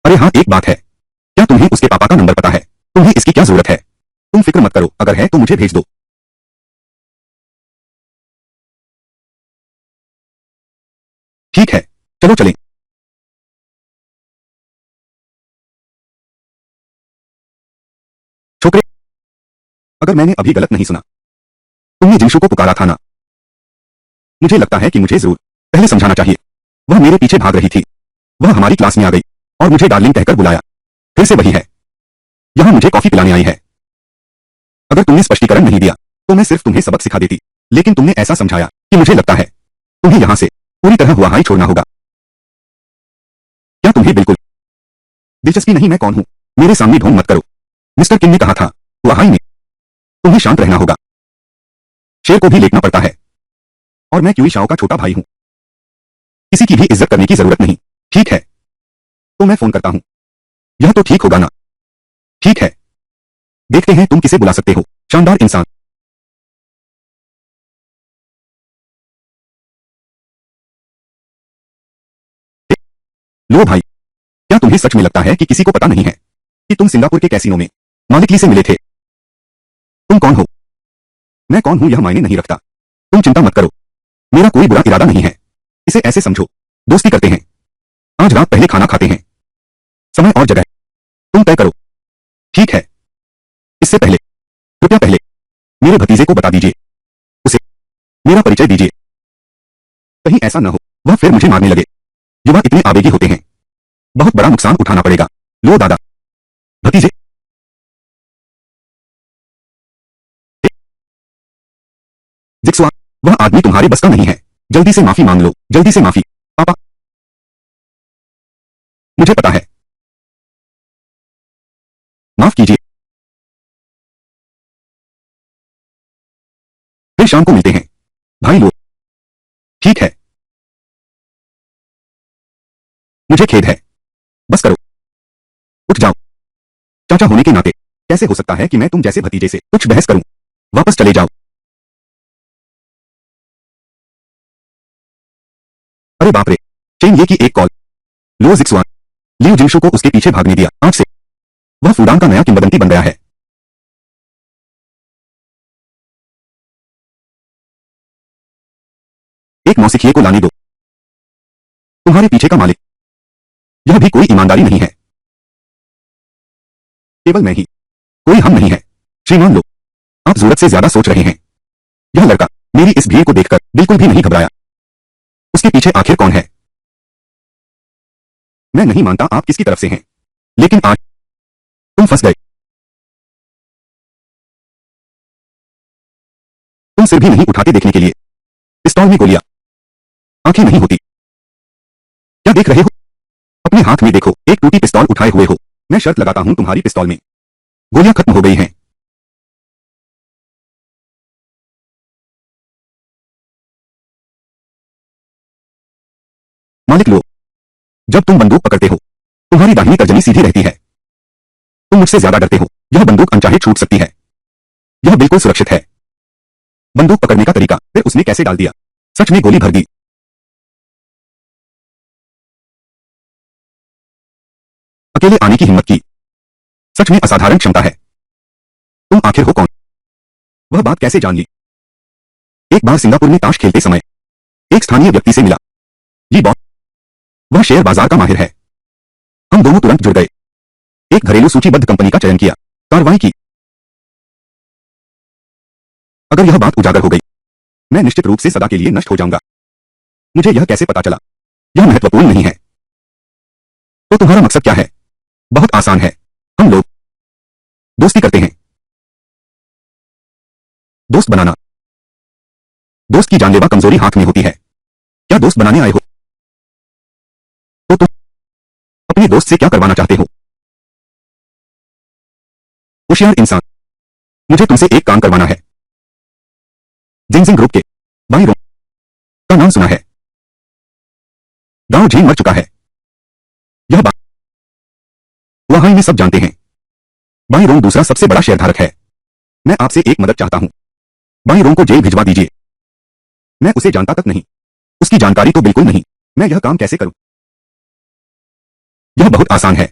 अरे हाँ, एक बात है, क्या तुम्हें उसके पापा का नंबर पता है? तुम्हें इसकी क्या जरूरत है? तुम फिक्र मत करो, अगर है तो मुझे भेज दो। ठीक है, चलो चलें। छोकरे, अगर मैंने अभी गलत नहीं सुना, तुमने जिंगशु को पुकारा था ना? मुझे लगता है कि मुझे जरूर पहले समझाना चाहिए। वह मेरे पीछे भाग रही थी। वह हमारी क्लास में आ गई और मुझे डार्लिंग कहकर बुलाया। फिर से वही है। यहां मुझे कॉफी पिलाने आई है। अगर तुमने स्पष्टीकरण नहीं दिया तो मैं सिर्फ तुम्हें सबक सिखा देती, लेकिन तुमने ऐसा समझाया कि मुझे लगता है तुम्हें यहां से पूरी तरह हुआ हाई छोड़ना होगा। क्या तुम्हें बिल्कुल दिलचस्पी नहीं मैं कौन हूं? मेरे सामने ढोंग मत करो। मिस्टर किंग ने कहा था हुआ हाई में तुम्हें शांत रहना होगा। शेर को भी लेटना पड़ता है। और मैं क्यूई शाओ का छोटा भाई हूं। किसी की भी इज्जत करने की जरूरत नहीं। ठीक है, तो मैं फोन करता हूं। यह तो ठीक होगा ना? ठीक है, देखते हैं तुम किसे बुला सकते हो। शानदार इंसान। लो भाई, क्या तुम्हें सच में लगता है कि किसी को पता नहीं है कि तुम सिंगापुर के कैसीनो में मालिक ली से मिले थे? तुम कौन हो? मैं कौन हूं यह मायने नहीं रखता। तुम चिंता मत करो, मेरा कोई बुरा इरादा नहीं है। इसे ऐसे समझो, दोस्ती करते हैं। आज रात पहले खाना खाते हैं। समय और जगह तुम तय करो। ठीक है, इससे पहले कृपया पहले मेरे भतीजे को बता दीजिए। उसे मेरा परिचय दीजिए। कहीं ऐसा न हो वह फिर मुझे मारने लगे। युवा इतने आवेगी होते हैं, बहुत बड़ा नुकसान उठाना पड़ेगा। लो दादा, भतीजे। जिक्सुआ, वह आदमी तुम्हारे बस का नहीं है। जल्दी से माफी मांग लो, जल्दी से माफी। पापा, मुझे पता है। माफ कीजिए। फिर शाम को मिलते हैं भाई लोग। ठीक है, मुझे खेद है। बस करो, उठ जाओ। चाचा होने के नाते कैसे हो सकता है कि मैं तुम जैसे भतीजे से कुछ बहस करूं? वापस चले जाओ। अरे बाप रे, चेन ये की एक कॉल। लो जिक्सुआन लियो जिंगशु को उसके पीछे भागने दिया। आज से वह फूडान का नया किंवदंती बन गया है। एक नौसिखिए को लाने दो। तुम्हारे पीछे का मालिक। यह भी कोई ईमानदारी नहीं है। केवल मैं ही, कोई हम नहीं है। श्रीमान लो, आप जरूरत से ज्यादा सोच रहे हैं। यह लड़का मेरी इस भीड़ को देखकर बिल्कुल भी नहीं घबराया। उसके पीछे आखिर कौन है? मैं नहीं मानता आप किसकी तरफ से हैं, लेकिन आज तुम फंस गए। तुम सिर भी नहीं उठाते देखने के लिए। पिस्तौल में गोलियां, आंखें नहीं होती। क्या देख रहे हो? अपने हाथ में देखो, एक टूटी पिस्तौल उठाए हुए हो। मैं शर्त लगाता हूं तुम्हारी पिस्तौल में गोलियां खत्म हो गई हैं। मालिक लो, जब तुम बंदूक पकड़ते हो तुम्हारी दाहिनी तर्जनी सीधी रहती है। तुम मुझसे ज्यादा डरते हो। यह बंदूक अनचाहे छूट सकती है। यह बिल्कुल सुरक्षित है। बंदूक पकड़ने का तरीका फिर उसने कैसे डाल दिया। सच में गोली भर दी। अकेले आने की हिम्मत की। सच में असाधारण क्षमता है। तुम आखिर हो कौन? वह बात कैसे जान ली? एक बार सिंगापुर में ताश खेलते समय एक स्थानीय व्यक्ति से मिला। ये बॉस, वह शेयर बाजार का माहिर है। हम दोनों तुरंत जुड़ गए। एक घरेलू सूचीबद्ध कंपनी का चयन किया, कार्रवाई की। अगर यह बात उजागर हो गई मैं निश्चित रूप से सदा के लिए नष्ट हो जाऊंगा। मुझे यह कैसे पता चला? यह महत्वपूर्ण नहीं है। तो तुम्हारा मकसद क्या है? बहुत आसान है। हम लोग दोस्ती करते हैं। दोस्त बनाना। दोस्त की जानलेवा कमजोरी हाथ में होती है। क्या दोस्त बनाने आए हो? तो तुम अपने दोस्त से क्या करवाना चाहते हो? होशियार इंसान, मुझे तुमसे एक काम करवाना है। जिंगजिंग ग्रुप के बाई रोंग का नाम सुना है। गांव झील मर चुका है। यह बात वहां में सब जानते हैं। बाई रोंग दूसरा सबसे बड़ा शेयरधारक है। मैं आपसे एक मदद चाहता हूं। बाई रोंग को जेल भिजवा दीजिए। मैं उसे जानता तक नहीं, उसकी जानकारी तो बिल्कुल नहीं। मैं यह काम कैसे करूं? यह बहुत आसान है।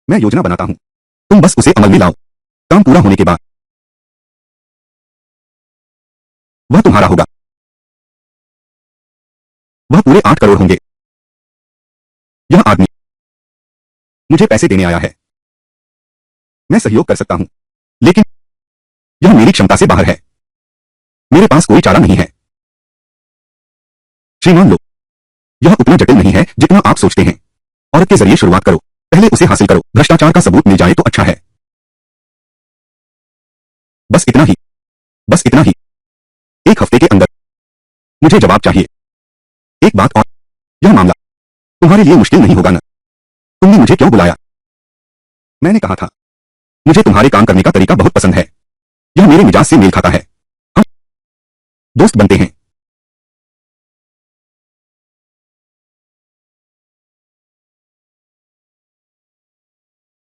मैं योजना बनाता हूं, तुम बस उसे अमल में लाओ। काम पूरा होने के बाद वह तुम्हारा होगा। वह पूरे 8 करोड़ होंगे। यह आदमी मुझे पैसे देने आया है। मैं सहयोग कर सकता हूं, लेकिन यह मेरी क्षमता से बाहर है। मेरे पास कोई चारा नहीं है। श्रीमान लो, यह उतना जटिल नहीं है जितना आप सोचते हैं। औरत के जरिए शुरुआत करो, पहले उसे हासिल करो। भ्रष्टाचार का सबूत मिल जाए तो अच्छा है। बस इतना ही, बस इतना ही। 1 हफ्ते के अंदर मुझे जवाब चाहिए। एक बात और, यह मामला तुम्हारे लिए मुश्किल नहीं होगा ना? तुमने मुझे क्यों बुलाया? मैंने कहा था मुझे तुम्हारे काम करने का तरीका बहुत पसंद है। यह मेरे मिजाज से मेल खाता है। हम दोस्त बनते हैं।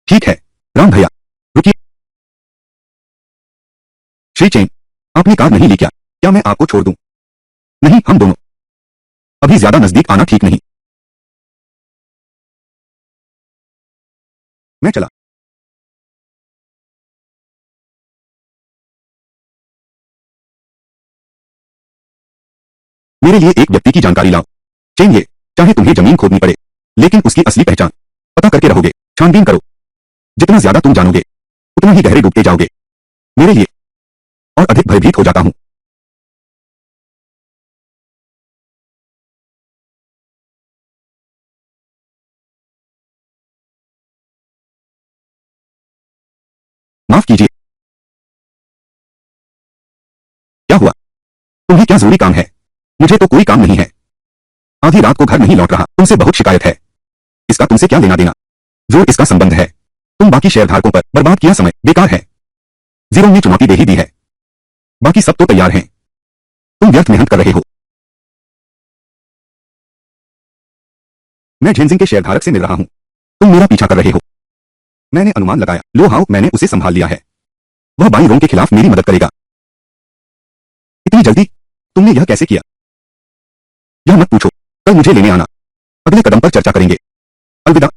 ठीक है राम भैया, रुकिए। श्री चेन, आपने कार नहीं ली क्या? क्या मैं आपको छोड़ दूं? नहीं, हम दोनों अभी ज्यादा नजदीक आना ठीक नहीं। मैं चला। मेरे लिए एक व्यक्ति की जानकारी लाओ। चेन ये, चाहे तुम्हें जमीन खोदनी पड़े, लेकिन उसकी असली पहचान पता करके रहोगे। छानबीन करो। जितना ज्यादा तुम जानोगे उतना ही गहरे डूबते जाओगे। मेरे लिए और अधिक भयभीत हो जाता हूं। माफ कीजिए। क्या हुआ? तुम्हें क्या जरूरी काम है? मुझे तो कोई काम नहीं है। आधी रात को घर नहीं लौट रहा, तुमसे बहुत शिकायत है। इसका तुमसे क्या लेना देना? जो इसका संबंध है, तुम बाकी शेयरधारकों पर बर्बाद किया समय बेकार है। जीरो ने चुनौती दे ही दी है। बाकी सब तो तैयार हैं। तुम व्यर्थ मेहनत कर रहे हो। मैं झेनजिंग के शेयरधारक से मिल रहा हूं। तुम मेरा पीछा कर रहे हो। मैंने अनुमान लगाया। लो हाउ, मैंने उसे संभाल लिया है। वह बाई रोंग के खिलाफ मेरी मदद करेगा। इतनी जल्दी तुमने यह कैसे किया? यह मत पूछो, कल मुझे लेने आना। अगले कदम पर चर्चा करेंगे। अलविदा।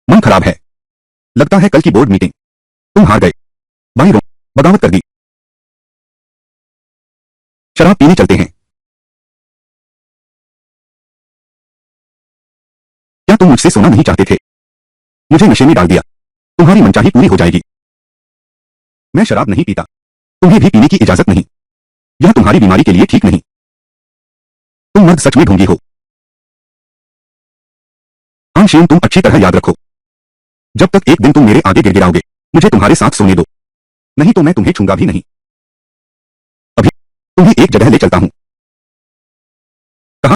मन खराब है। लगता है कल की बोर्ड मीटिंग तुम हार गए। बाई रोंग बगावत कर दी। शराब पीने चलते हैं। क्या तुम मुझसे सोना नहीं चाहते थे? मुझे नशे में डाल दिया। तुम्हारी मनचाही पूरी हो जाएगी। मैं शराब नहीं पीता। तुम्हें भी पीने की इजाजत नहीं। यह तुम्हारी बीमारी के लिए ठीक नहीं। तुम मर्द सच में ढोंगी हो। हाँ शेन, तुम अच्छी तरह याद रखो। जब तक एक दिन तुम मेरे आगे गिड़गिड़ाओगे, मुझे तुम्हारे साथ सोने दो, नहीं तो मैं तुम्हें छूंगा भी नहीं। अभी तुम्हें एक जगह ले चलता हूं। कहा?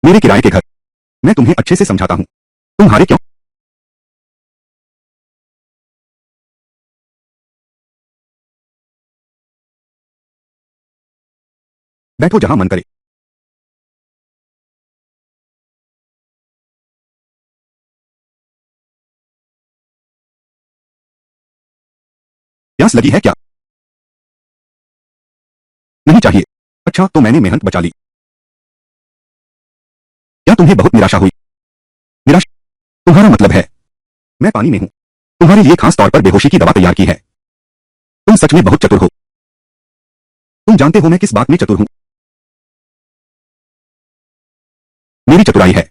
मेरे किराए के घर। मैं तुम्हें अच्छे से समझाता हूं। तुम हारे क्यों? बैठो जहां मन करे। प्यास लगी है क्या? नहीं चाहिए। अच्छा तो मैंने मेहनत बचा ली। क्या तुम्हें बहुत निराशा हुई? निराशा? तुम्हारा मतलब है मैं पानी में हूं। तुम्हारे लिए खास तौर पर बेहोशी की दवा तैयार की है। तुम सच में बहुत चतुर हो। तुम जानते हो मैं किस बात में चतुर हूं? मेरी चतुराई है।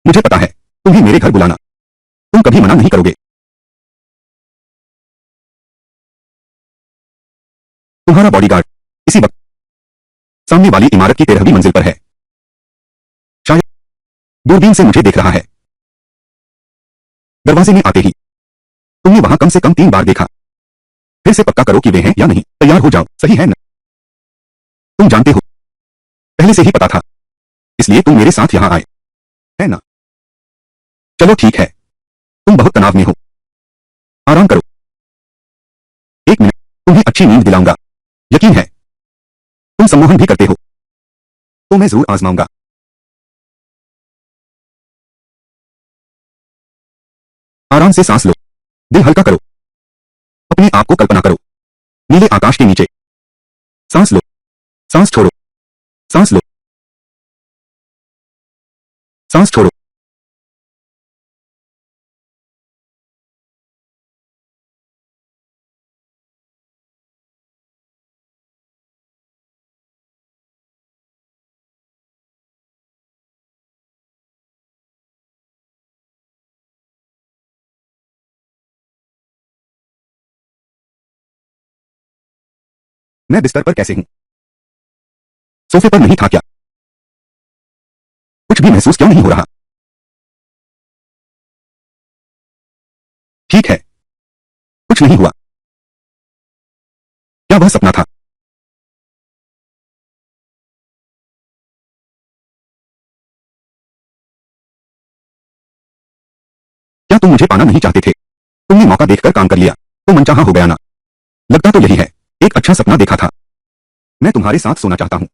मुझे पता है तुम्हें मेरे घर बुलाना। तुम कभी मना नहीं करोगे। तुम्हारा बॉडीगार्ड इसी वक्त सामने वाली इमारत की 13वीं मंजिल पर है। शायद दूरबीन से मुझे देख रहा है। दरवाजे में आते ही तुमने वहां कम से कम 3 बार देखा। फिर से पक्का करो कि वे हैं या नहीं। तैयार हो जाओ, सही है ना? तुम जानते हो पहले से ही पता था, इसलिए तुम मेरे साथ यहां आए, है ना? चलो ठीक है। तुम बहुत तनाव में हो। आराम करो। 1 मिनट, तुम्हें अच्छी नींद दिलाऊंगा। यकीन है तुम सम्मोहन भी करते हो, तो मैं जरूर आजमाऊंगा। आराम से सांस लो। दिल हल्का करो। अपने आप को कल्पना करो नीले आकाश के नीचे। सांस लो, सांस छोड़ो, सांस लो, सांस छोड़ो। मैं बिस्तर पर कैसे हूं? सोफे पर नहीं था क्या? कुछ भी महसूस क्यों नहीं हो रहा? ठीक है, कुछ नहीं हुआ। क्या वह सपना था? क्या तुम मुझे पाना नहीं चाहते थे? तुमने मौका देखकर काम कर लिया तो मनचाहा हो गया ना? लगता तो यही है। एक अच्छा सपना देखा था। मैं तुम्हारे साथ सोना चाहता हूं,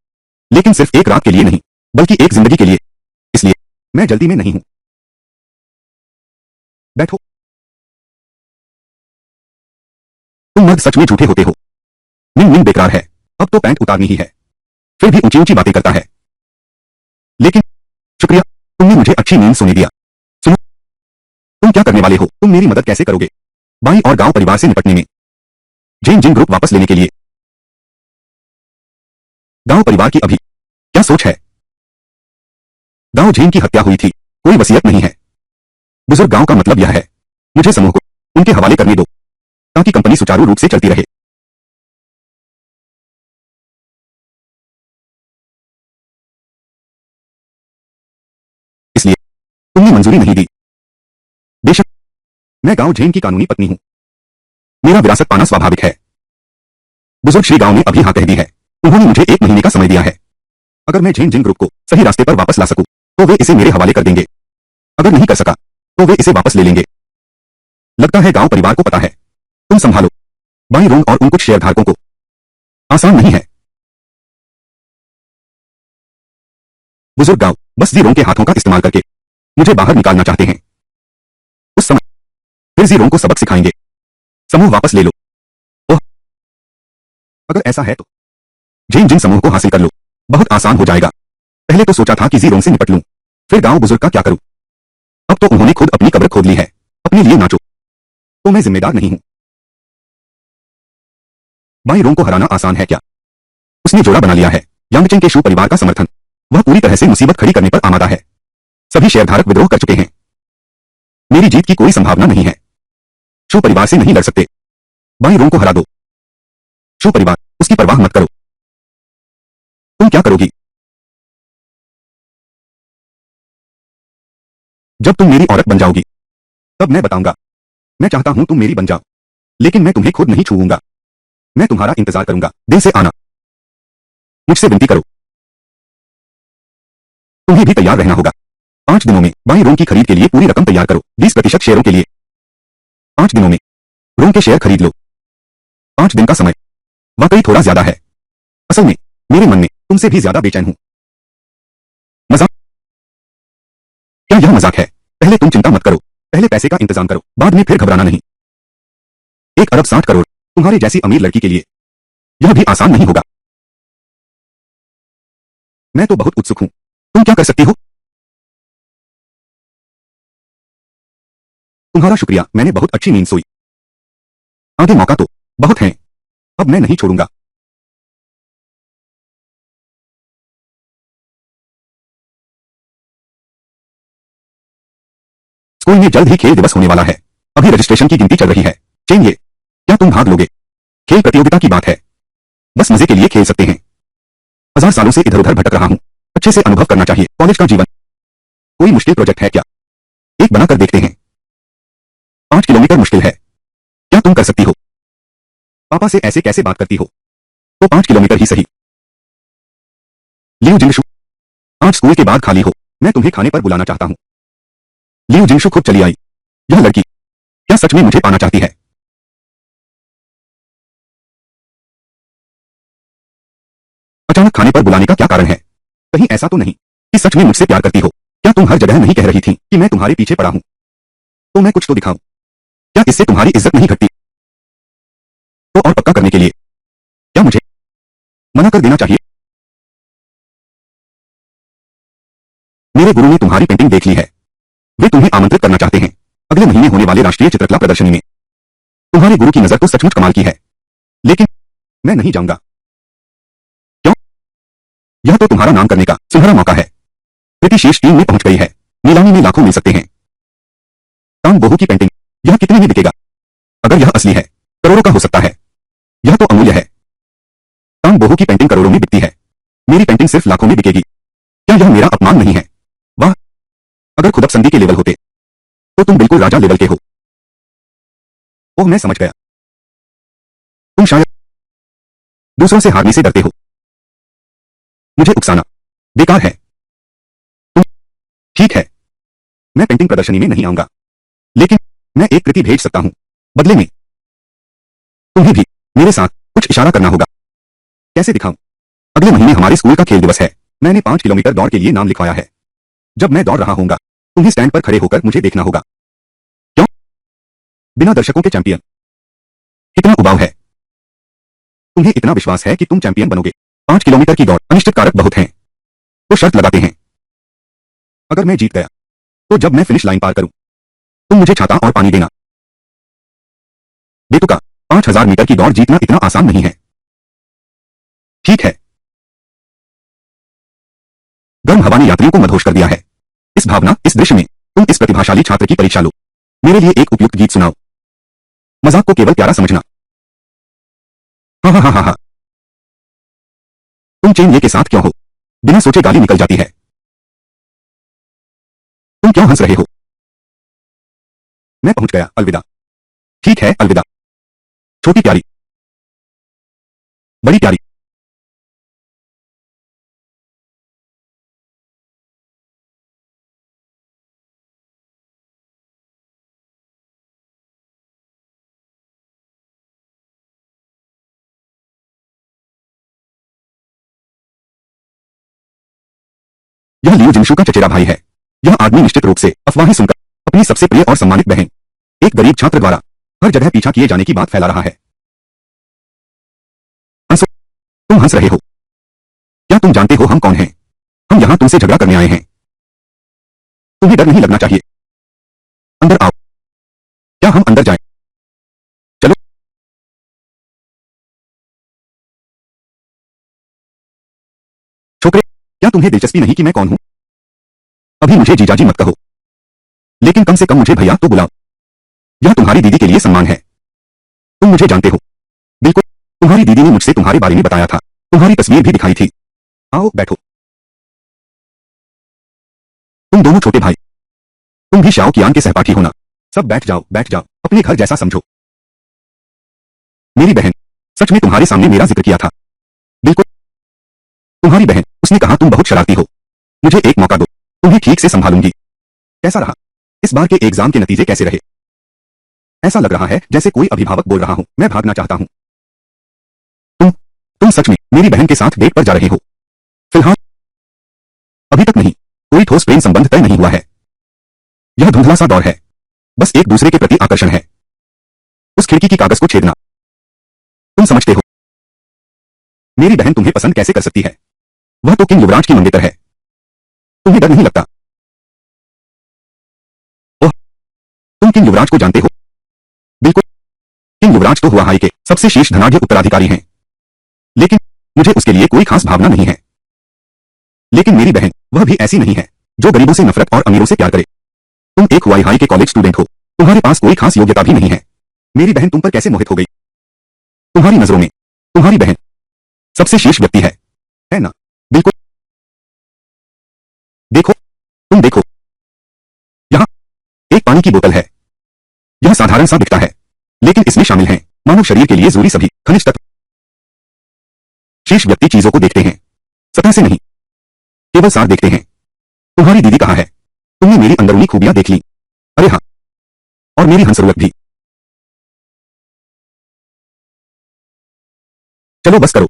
लेकिन सिर्फ एक रात के लिए नहीं, बल्कि एक जिंदगी के लिए। इसलिए मैं जल्दी में नहीं हूं। बैठो। तुम मर्द सच में झूठे होते हो। मिन मिन बेकार है। अब तो पैंट उतारनी ही है, फिर भी ऊंची ऊंची बातें करता है। लेकिन शुक्रिया, तुमने मुझे अच्छी नींद सोने दिया। सुनो, तुम क्या करने वाले हो? तुम मेरी मदद कैसे करोगे बाई और गांव परिवार से निपटने में? जेन जिन ग्रुप वापस लेने के लिए। गांव परिवार की अभी क्या सोच है? गांव झेन की हत्या हुई थी, कोई वसीयत नहीं है। बुजुर्ग गांव का मतलब यह है मुझे समूह को उनके हवाले करने दो, ताकि कंपनी सुचारू रूप से चलती रहे। इसलिए तुमने मंजूरी नहीं दी। बेशक मैं गांव झेन की कानूनी पत्नी हूं। मेरा विरासत पाना स्वाभाविक है। बुजुर्ग श्री गांव ने अभी हाँ कह दी है। उन्होंने मुझे 1 महीने का समय दिया है। अगर मैं झेन जिन ग्रुप को सही रास्ते पर वापस ला सकूं, तो वे इसे मेरे हवाले कर देंगे। अगर नहीं कर सका, तो वे इसे वापस ले लेंगे। लगता है गांव परिवार को पता है। तुम संभालो बाई रोंग और उन कुछ शेयरधारकों को। आसान नहीं है। बुजुर्ग गांव बस जीरों के हाथों का इस्तेमाल करके मुझे बाहर निकालना चाहते हैं। उस समय फिर जीरों को सबक सिखाएंगे। समूह वापस ले लो। अगर ऐसा है तो जिन जिन समूह को हासिल कर लो, बहुत आसान हो जाएगा। पहले तो सोचा था कि जीरों से निपट लूं, फिर गांव बुजुर्ग का क्या करूं। अब तो उन्होंने खुद अपनी कब्र खोद ली है। अपने लिए नाचो, तो मैं जिम्मेदार नहीं हूं। बाई रोंग को हराना आसान है क्या? उसने जोड़ा बना लिया है। यांगचेन के शू परिवार का समर्थन। वह पूरी तरह से मुसीबत खड़ी करने पर आमादा है। सभी शेयरधारक विद्रोह कर चुके हैं। मेरी जीत की कोई संभावना नहीं है। शू परिवार से नहीं लड़ सकते। बाई रोंग को हरा दो। शू परिवार, उसकी परवाह मत करो। तुम क्या करोगी? जब तुम मेरी औरत बन जाओगी, तब मैं बताऊंगा। मैं चाहता हूं तुम मेरी बन जाओ, लेकिन मैं तुम्हें खुद नहीं छूऊंगा। मैं तुम्हारा इंतजार करूंगा। दिल से आना। मुझसे विनती करो। तुम्हें भी तैयार रहना होगा। 5 दिनों में बाई रोंग की खरीद के लिए पूरी रकम तैयार करो। 20% शेयरों के लिए 5 दिनों में रोंग के शेयर खरीद लो। 5 दिन का समय वाकई थोड़ा ज्यादा है। असल में मेरे मन में तुमसे भी ज्यादा बेचैन हूं। मजाक? क्या यह मजाक है? पहले तुम चिंता मत करो। पहले पैसे का इंतजाम करो, बाद में फिर घबराना नहीं। 1 अरब 60 करोड़ तुम्हारे जैसी अमीर लड़की के लिए यह भी आसान नहीं होगा। मैं तो बहुत उत्सुक हूं। तुम क्या कर सकती हो? तुम्हारा शुक्रिया, मैंने बहुत अच्छी नींद सोई। आगे मौका तो बहुत है। अब मैं नहीं छोड़ूंगा। स्कूल में जल्द ही खेल दिवस होने वाला है। अभी रजिस्ट्रेशन की गिनती चल रही है। चेन ये, क्या तुम भाग लोगे? खेल प्रतियोगिता की बात है। बस मजे के लिए खेल सकते हैं। 1000 सालों से इधर उधर भटक रहा हूं। अच्छे से अनुभव करना चाहिए। कॉलेज का जीवन कोई मुश्किल प्रोजेक्ट है क्या? एक बनाकर देखते हैं। 5 किलोमीटर मुश्किल है। क्या तुम कर सकती हो? पापा से ऐसे कैसे बात करती हो? तो 5 किलोमीटर ही सही। लियो जिंगशु, आज स्कूल के बाद खाली हो। मैं तुम्हें खाने पर बुलाना चाहता हूं। लियो जिंगशु खुद चली आई। यह लड़की क्या सच में मुझे पाना चाहती है? अचानक खाने पर बुलाने का क्या कारण है? कहीं ऐसा तो नहीं कि सच में मुझसे प्यार करती हो? क्या तुम हर जगह नहीं कह रही थी कि मैं तुम्हारे पीछे पड़ा हूं? तो मैं कुछ तो दिखाऊं। क्या इससे तुम्हारी इज्जत नहीं घटती? तो और पक्का करने के लिए क्या मुझे मना कर देना चाहिए? मेरे गुरु ने तुम्हारी पेंटिंग देख ली है। वे तुम्हें आमंत्रित करना चाहते हैं अगले महीने होने वाले राष्ट्रीय चित्रकला प्रदर्शनी में। तुम्हारे गुरु की नजर तो सचमुच कमाल की है। लेकिन मैं नहीं जाऊंगा। क्यों? यह तो तुम्हारा नाम करने का सुनहरा मौका है। कृति शीर्ष 3 में पहुंच गई है। नीलामी में लाखों मिल सकते हैं। काम बोहू की पेंटिंग, यह कितने में बिकेगा? अगर यह असली है, करोड़ों का हो सकता है। यह तो अमूल्य है। काम बोहू की पेंटिंग करोड़ों में बिकती है। मेरी पेंटिंग सिर्फ लाखों में बिकेगी। क्या यह मेरा अपमान नहीं है? वाह, अगर खुदपसंदी के लेवल होते तो तुम बिल्कुल राजा लेवल के हो। ओह, मैं समझ गया। तुम शायद दूसरों से हारने से डरते हो। मुझे उकसाना बेकार है। तुम ठीक है, मैं पेंटिंग प्रदर्शनी में नहीं आऊंगा, लेकिन मैं एक कृति भेज सकता हूं। बदले में तुम्हें भी मेरे साथ कुछ इशारा करना होगा। कैसे दिखाऊं? अगले महीने हमारे स्कूल का खेल दिवस है। मैंने 5 किलोमीटर दौड़ के लिए नाम लिखवाया है। जब मैं दौड़ रहा होऊंगा, तुम्हें स्टैंड पर खड़े होकर मुझे देखना होगा। क्यों? बिना दर्शकों के चैंपियन, कितना उबाऊ है। तुम्हें इतना विश्वास है कि तुम चैंपियन बनोगे? 5 किलोमीटर की दौड़, अनिश्चित कारक बहुत हैं। तो शर्त लगाते हैं, अगर मैं जीत गया तो जब मैं फिनिश लाइन पार करूं, तुम मुझे छाता और पानी देना। बेतुका 5000 मीटर की दौड़ जीतना इतना आसान नहीं है। ठीक है। गर्म हवा ने यात्रियों को मदहोश कर दिया है। इस भावना, इस दृश्य में तुम इस प्रतिभाशाली छात्र की परीक्षा लो। मेरे लिए एक उपयुक्त गीत सुनाओ। मजाक को केवल प्यारा समझना। हा हा हा हा हा। तुम चेन ये के साथ क्यों हो? बिना सोचे गाली निकल जाती है। तुम क्यों हंस रहे हो? मैं पहुंच गया, अलविदा। ठीक है, अलविदा। छोटी प्यारी, बड़ी प्यारी। यह लियो जिंगशु का चचेरा भाई है। यह आदमी निश्चित रूप से अफवाहें सुनकर अपनी सबसे प्रिय और सम्मानित बहन, एक गरीब छात्र द्वारा हर जगह पीछा किए जाने की बात फैला रहा है। तुम हंस रहे हो। क्या तुम जानते हो हम कौन हैं? हम यहाँ तुमसे झगड़ा करने आए हैं। तुम्हें डर नहीं लगना चाहिए। अंदर आओ। क्या हम अंदर जाएं? चलो। छोकरे, क्या तुम्हें दिलचस्पी नहीं कि मैं कौन हूं? अभी मुझे जीजाजी मत कहो, लेकिन कम से कम मुझे भैया तो बुलाओ। यह तुम्हारी दीदी के लिए सम्मान है। तुम मुझे जानते हो। बिल्कुल। तुम्हारी दीदी ने मुझसे तुम्हारे बारे में बताया था। तुम्हारी तस्वीर भी दिखाई थी। आओ बैठो। तुम दोनों छोटे भाई। तुम भी शाओ कियान के सहपाठी हो ना? सब बैठ जाओ, बैठ जाओ, अपने घर जैसा समझो। मेरी बहन। सच में तुम्हारे सामने मेरा जिक्र किया था। बिल्कुल। तुम्हारी बहन, उसने कहा तुम बहुत शरारती हो। मुझे एक मौका दो, तुम्हें ठीक से संभालूंगी। कैसा रहा? इस बार के एग्जाम के नतीजे कैसे रहे? ऐसा लग रहा है जैसे कोई अभिभावक बोल रहा हूं, मैं भागना चाहता हूं। तुम सच में मेरी बहन के साथ डेट पर जा रहे हो? फिलहाल अभी तक नहीं। कोई ठोस प्रेम संबंध तय नहीं हुआ है। यह धुंधला सा दौर है। बस एक दूसरे के प्रति आकर्षण है। उस खिड़की की कागज को छेदना। तुम समझते हो? मेरी बहन तुम्हें पसंद कैसे कर सकती है? वह तो किंग युवराज की मंगेतर है। तुम्हें डर नहीं लगता? ओह, तुम किंग युवराज को जानते हो? बिल्कुल। किंग युवराज तो हुआहाई के सबसे शीर्ष धनाढ्य उत्तराधिकारी हैं। लेकिन मुझे उसके लिए कोई खास भावना नहीं है। लेकिन मेरी बहन, वह भी ऐसी नहीं है जो गरीबों से नफरत और अमीरों से प्यार करे। तुम एक हुआहाई के कॉलेज स्टूडेंट हो। तुम्हारे पास कोई खास योग्यता भी नहीं है। मेरी बहन तुम पर कैसे मोहित हो गई? तुम्हारी नजरों में तुम्हारी बहन सबसे शीर्ष व्यक्ति है ना? बिल्कुल। देखो, तुम देखो। यहाँ एक पानी की बोतल है। यह साधारण सा दिखता है, लेकिन इसमें शामिल हैं मानव शरीर के लिए जरूरी सभी खनिज तत्व। शीर्ष व्यक्ति चीजों को देखते हैं, सतह से नहीं, केवल सार देखते हैं। तुम्हारी दीदी कहाँ है? तुमने मेरी अंदरूनी खूबियां देख ली। अरे हाँ, और मेरी हंसरूलत भी। चलो बस करो,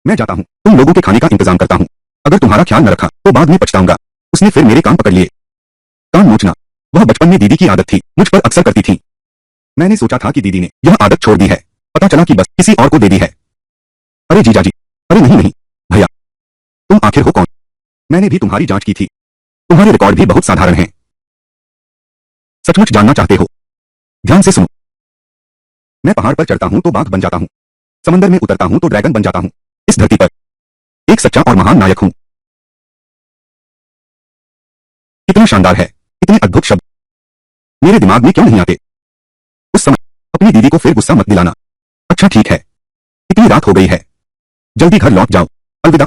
मैं जाता हूँ। तुम लोगों के खाने का इंतजाम करता हूँ। अगर तुम्हारा ख्याल न रखा तो बाद में पछताऊंगा। उसने फिर मेरे कान पकड़ लिए। कान नोचना, वह बचपन में दीदी की आदत थी, मुझ पर अक्सर करती थी। मैंने सोचा था कि दीदी ने यह आदत छोड़ दी है। पता चला कि बस किसी और को दे दी है। अरे जीजाजी। अरे नहीं नहीं, भैया। तुम आखिर हो कौन? मैंने भी तुम्हारी जांच की थी। तुम्हारे रिकॉर्ड भी बहुत साधारण हैं। सचमुच जानना चाहते हो? ध्यान से सुनो। मैं पहाड़ पर चढ़ता हूं तो बाघ बन जाता हूं। समंदर में उतरता हूं तो ड्रैगन बन जाता हूं। इस धरती पर एक सच्चा और महान नायक हूं। कितना शानदार है, इतने अद्भुत शब्द मेरे दिमाग में क्यों नहीं आते? उस समय अपनी दीदी को फिर गुस्सा मत दिलाना। अच्छा ठीक है, इतनी रात हो गई है, जल्दी घर लौट जाओ। अलविदा।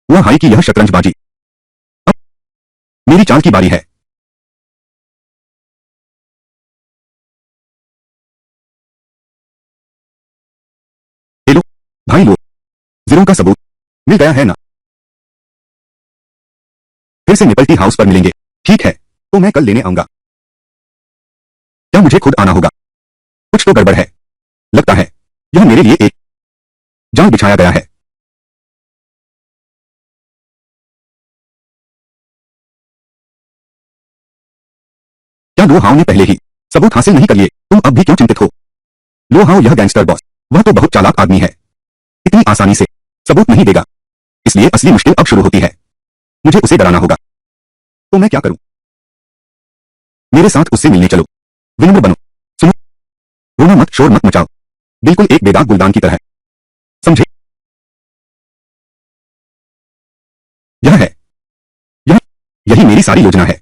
हुआ हाई की यह शतरंजबाजी। अब मेरी चाल की बारी है। ले लो भाई, लो। जिरों का सबूत मिल गया है ना? फिर से निपल्टी हाउस पर मिलेंगे। ठीक है, तो मैं कल लेने आऊंगा। क्या मुझे खुद आना होगा? कुछ तो गड़बड़ है। लगता है यह मेरे लिए एक जाल बिछाया गया है। क्या लो हाउ ने पहले ही सबूत हासिल नहीं कर लिए? तुम अब भी क्यों चिंतित हो? लो हाउ यह गैंगस्टर बॉस, वह तो बहुत चालाक आदमी है। इतनी आसानी से सबूत नहीं देगा। इसलिए असली मुश्किल अब शुरू होती है। मुझे उसे डराना होगा। तो मैं क्या करूं? मेरे साथ उससे मिलने चलो। विनम्र बनो। सुनो, रोना मत, शोर मत मचाओ। बिल्कुल एक बेदाग गुलदान की तरह। समझे? यह है, यह यही मेरी सारी योजना है।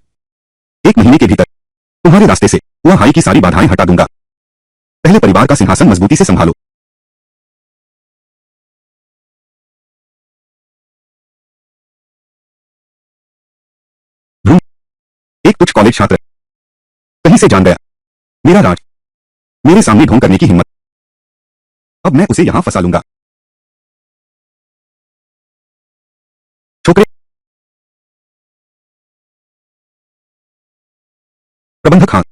1 महीने के भीतर तुम्हारे रास्ते से हुआ हाई की सारी बाधाएं हटा दूंगा। पहले परिवार का सिंहासन मजबूती से संभालो। ढूंढ, एक तुच्छ कॉलेज छात्र कहीं से जान गया मेरा राज, मेरे सामने ढोंग करने की हिम्मत। अब मैं उसे यहां फंसा लूंगा। छोकरे, प्रबंधक खान,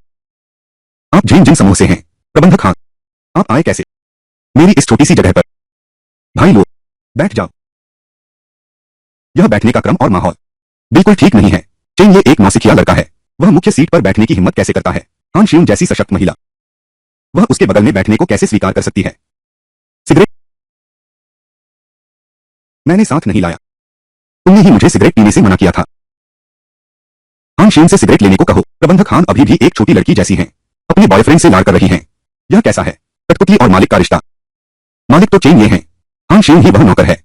आप जिन जिन समूह से हैं। प्रबंधक खान, आप आए कैसे मेरी इस छोटी सी जगह पर? भाई लोग, बैठ जाओ। यह बैठने का क्रम और माहौल बिल्कुल ठीक नहीं है। चेन ये एक नौसिखिया लड़का है, वह मुख्य सीट पर बैठने की हिम्मत कैसे करता है? हान शियून जैसी सशक्त महिला, वह उसके बगल में बैठने को कैसे स्वीकार कर सकती है? सिगरेट मैंने साथ नहीं लाया, तुमने ही मुझे सिगरेट पीने से मना किया था। हान शियून से सिगरेट लेने को कहो। प्रबंधक खान अभी भी एक छोटी लड़की जैसी हैं, अपने बॉयफ्रेंड से लाड़ कर रही हैं। यह कैसा है? कठपुतली और मालिक का रिश्ता। मालिक तो चेन ये हैं, हान शियून ही वह नौकर है।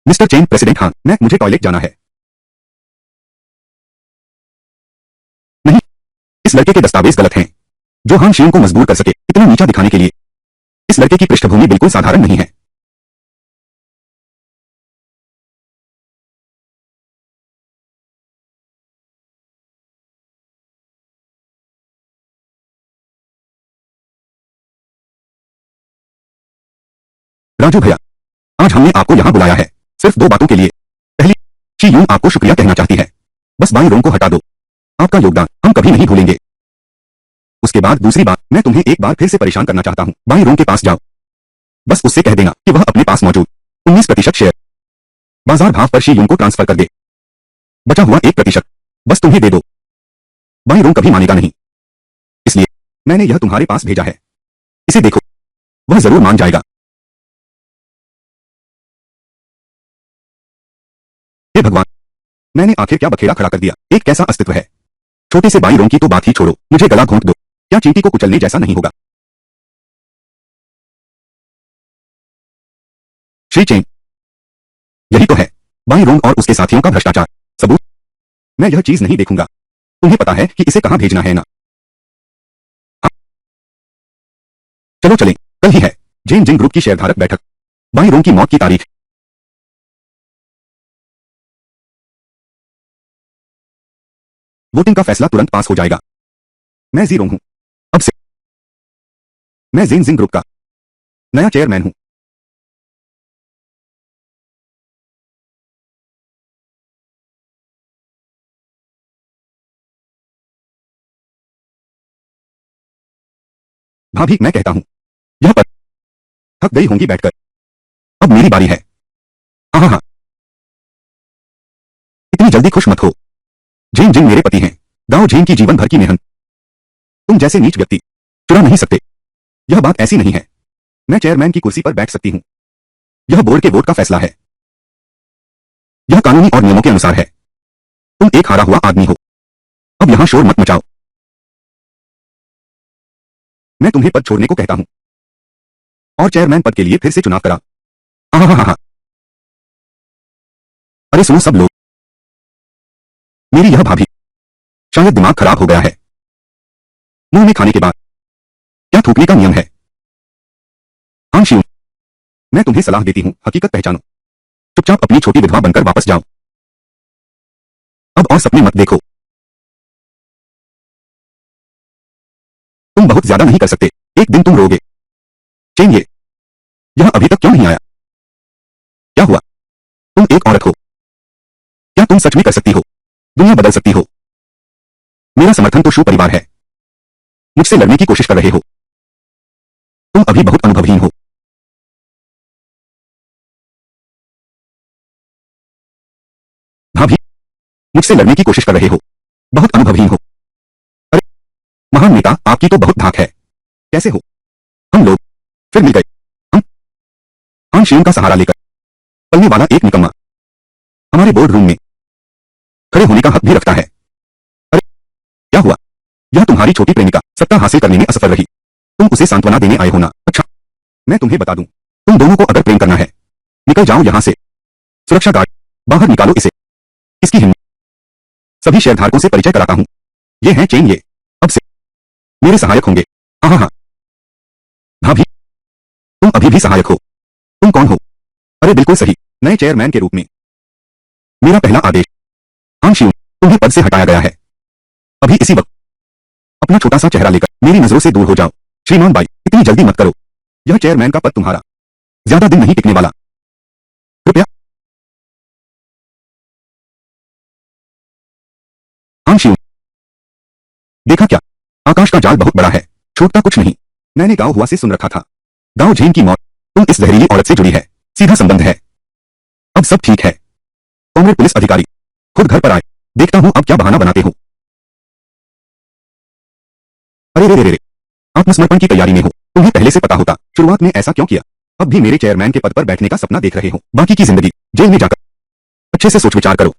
मिस्टर चेन, प्रेसिडेंट हान, मुझे टॉयलेट जाना है। नहीं, इस लड़के के दस्तावेज गलत हैं, जो हान शियून को मजबूर कर सके इतना नीचा दिखाने के लिए। इस लड़के की पृष्ठभूमि बिल्कुल साधारण नहीं है। राजू भैया, आज हमने आपको यहां बुलाया है सिर्फ दो बातों के लिए। पहली, शी यून आपको शुक्रिया कहना चाहती है। बस बाई रोंग को हटा दो, आपका योगदान हम कभी नहीं भूलेंगे। उसके बाद दूसरी बात, मैं तुम्हें एक बार फिर से परेशान करना चाहता हूं। बाई रोंग के पास जाओ, बस उससे कह देना कि वह अपने पास मौजूद 19% शेयर बाजार भाव पर शी यून को ट्रांसफर कर दे। बचा हुआ 1% बस तुम्हें दे दो। बाई रोंग कभी मानेगा नहीं, इसलिए मैंने यह तुम्हारे पास भेजा है। इसे देखो, वह जरूर मान जाएगा। हे भगवान, मैंने आखिर क्या बखेड़ा खड़ा कर दिया। एक कैसा अस्तित्व है। छोटे से बाई रोंग की तो बात ही छोड़ो, मुझे गला घोंट दो, क्या चींटी को कुचलने जैसा नहीं होगा? श्री चेन, यही तो है बाई रोंग और उसके साथियों का भ्रष्टाचार। सबूत? मैं यह चीज नहीं देखूंगा। तुम्हें पता है कि इसे कहां भेजना है ना? हाँ? चलो चलें, कल ही है जेन जिंग ग्रुप की शेयरधारक बैठक। बाई रोंग की मौत की तारीख? वोटिंग का फैसला तुरंत पास हो जाएगा। मैं जीरो हूं, अब से मैं जेन जिंग ग्रुप का नया चेयरमैन हूं। भाभी, मैं कहता हूं, यह पर थक गई होंगी बैठकर, अब मेरी बारी है। हाँ हाँ, इतनी जल्दी खुश मत हो। जेन जिंग मेरे पति हैं, दाओ जेन की जीवन भर की मेहनत तुम जैसे नीच व्यक्ति चुरा नहीं सकते। यह बात ऐसी नहीं है, मैं चेयरमैन की कुर्सी पर बैठ सकती हूं। यह बोर्ड के वोट का फैसला है, यह कानूनी और नियमों के अनुसार है। तुम एक हारा हुआ आदमी हो, अब यहां शोर मत मचाओ। मैं तुम्हें पद छोड़ने को कहता हूं और चेयरमैन पद के लिए फिर से चुनाव करा। हाँ, अरे सुनो सब लोग, मेरी यह भाभी, शायद दिमाग खराब हो गया है। मुंह में खाने के बाद क्या थूकने का नियम है? हां शियून, मैं तुम्हें सलाह देती हूं, हकीकत पहचानो। चुपचाप अपनी छोटी विधवा बनकर वापस जाओ, अब और सपने मत देखो। तुम बहुत ज्यादा नहीं कर सकते, एक दिन तुम रोगे। चेन, यह अभी तक क्यों नहीं आया? क्या हुआ? तुम एक औरत हो, क्या तुम सच में कर सकती हो? दुनिया बदल सकती हो। मेरा समर्थन तो शू परिवार है। मुझसे लड़ने की कोशिश कर रहे हो, तुम अभी बहुत अनुभवहीन हो। भाभी, मुझसे लड़ने की कोशिश कर रहे हो, बहुत अनुभवहीन हो। अरे महान नेता, आपकी तो बहुत धाक है। कैसे हो? हम लोग फिर मिल गए। हम हान शियून का सहारा लेकर पलने वाला एक निकम्मा हमारे बोर्ड रूम में खड़े होने का हक भी रखता है। अरे क्या हुआ? यह तुम्हारी छोटी प्रेमिका सत्ता हासिल करने में असफल रही, तुम उसे सांत्वना देने आए हो ना? अच्छा, मैं तुम्हें बता दूं, तुम दोनों को अगर प्रेम करना है, निकल जाओ यहां से। सुरक्षा गार्ड, बाहर निकालो इसे। इसकी हिम्मत। सभी शेयरधारकों से परिचय कराता हूं, ये हैं चेन, ये अब से मेरे सहायक होंगे। हाँ, भाभी, तुम अभी भी सहायक हो। तुम कौन हो? अरे बिल्कुल सही, नए चेयरमैन के रूप में मेरा पहला आदेश, हान शियून, तुम्हें पद से हटाया गया है। अभी इसी वक्त अपना छोटा सा चेहरा लेकर मेरी नजरों से दूर हो जाओ। श्रीमान बाई, इतनी जल्दी मत करो। यह चेयरमैन का पद तुम्हारा ज्यादा दिन नहीं टिकने वाला। कृपया। आंशियों। देखा क्या? आकाश का जाल बहुत बड़ा है, छूटता कुछ नहीं। मैंने गांव हुआ से सुन रखा था। गांव झेन की मौत तुम इस जहरीली औरत से जुड़ी है, सीधा संबंध है। अब सब ठीक है। कॉमरेड पुलिस अधिकारी, खुद घर पर आए, देखता हूं अब क्या बहाना बनाते हो। अरे रे रे रे, आत्मसमर्पण की तैयारी में हो। तुम्हें पहले से पता होता, शुरुआत में ऐसा क्यों किया? अब भी मेरे चेयरमैन के पद पर बैठने का सपना देख रहे हो। बाकी की जिंदगी जेल में जाकर अच्छे से सोच विचार करो।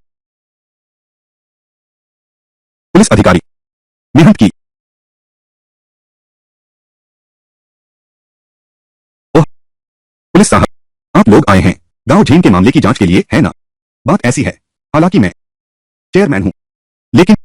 पुलिस अधिकारी, मेहनत की। ओह, पुलिस साहब, आप लोग आए हैं गांव झेन के मामले की जांच के लिए, है ना? बात ऐसी है, हालांकि मैं चेयरमैन हूं, लेकिन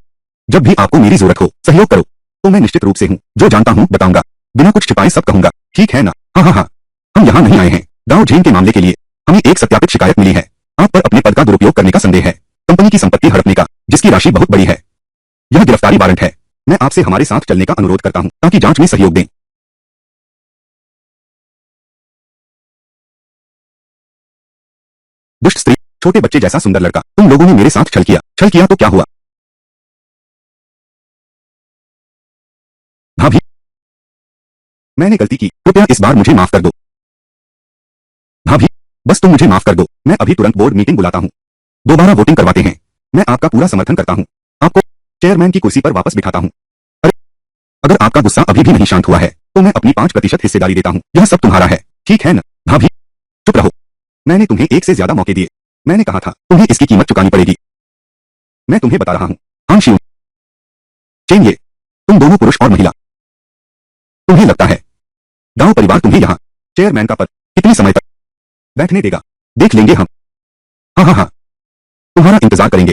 जब भी आपको मेरी जरूरत हो, सहयोग करो, तो मैं निश्चित रूप से हूं। जो जानता हूं बताऊंगा, बिना कुछ छिपाए सब कहूंगा, ठीक है ना? हाँ हाँ हाँ, हम यहाँ नहीं आए हैं गांव झेन के मामले के लिए। हमें एक सत्यापित शिकायत मिली है, आप पर अपने पद का दुरुपयोग करने का संदेह है, कंपनी की संपत्ति हड़पने का, जिसकी राशि बहुत बड़ी है। यह गिरफ्तारी वारंट है। मैं आपसे हमारे साथ चलने का अनुरोध करता हूं, ताकि जांच में सहयोग दें। दुष्ट स्त्री, छोटे बच्चे जैसा सुंदर लड़का, तुम लोगों ने मेरे साथ छल किया। छल किया तो क्या हुआ? भाभी, मैंने गलती की, कृपया इस बार मुझे माफ कर दो। भाभी, बस तुम मुझे माफ कर दो। मैं अभी तुरंत बोर्ड मीटिंग बुलाता हूँ, दोबारा वोटिंग करवाते हैं। मैं आपका पूरा समर्थन करता हूँ, आपको चेयरमैन की कुर्सी पर वापस बिठाता हूँ। अरे, अगर आपका गुस्सा अभी भी नहीं शांत हुआ है, तो मैं अपनी 5% हिस्सेदारी देता हूँ। यह सब तुम्हारा है, ठीक है ना? भाभी, चुप रहो। मैंने तुम्हें एक से ज्यादा मौके दिए। मैंने कहा था तुम्हें इसकी कीमत चुकानी पड़ेगी। मैं तुम्हें बता रहा हूँ। हाँ शिव, चेन, ये तुम दोनों पुरुष और महिला, तुम्हें लगता है गांव परिवार तुम्हें यहाँ चेयरमैन का पद कितने समय तक बैठने देगा? देख लेंगे हम। हाँ हाँ हाँ, तुम्हारा इंतजार करेंगे।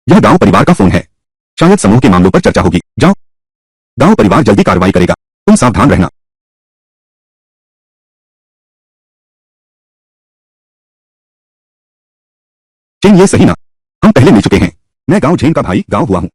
यह गांव परिवार का फोन है, शायद समूह के मामलों पर चर्चा होगी। जाओ, गांव परिवार जल्दी कार्रवाई करेगा, तुम सावधान रहना। चेन, ये सही ना? हम पहले मिल चुके हैं। मैं गांव झेन का भाई गांव हुआ हूं।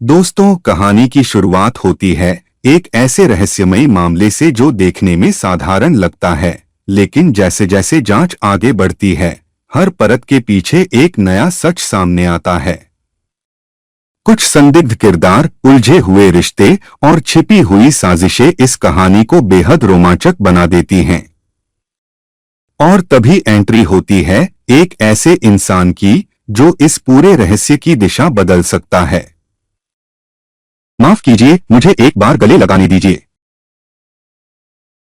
दोस्तों, कहानी की शुरुआत होती है एक ऐसे रहस्यमयी मामले से जो देखने में साधारण लगता है, लेकिन जैसे जैसे जांच आगे बढ़ती है, हर परत के पीछे एक नया सच सामने आता है। कुछ संदिग्ध किरदार, उलझे हुए रिश्ते और छिपी हुई साजिशें इस कहानी को बेहद रोमांचक बना देती हैं। और तभी एंट्री होती है एक ऐसे इंसान की जो इस पूरे रहस्य की दिशा बदल सकता है। माफ कीजिए, मुझे एक बार गले लगाने दीजिए।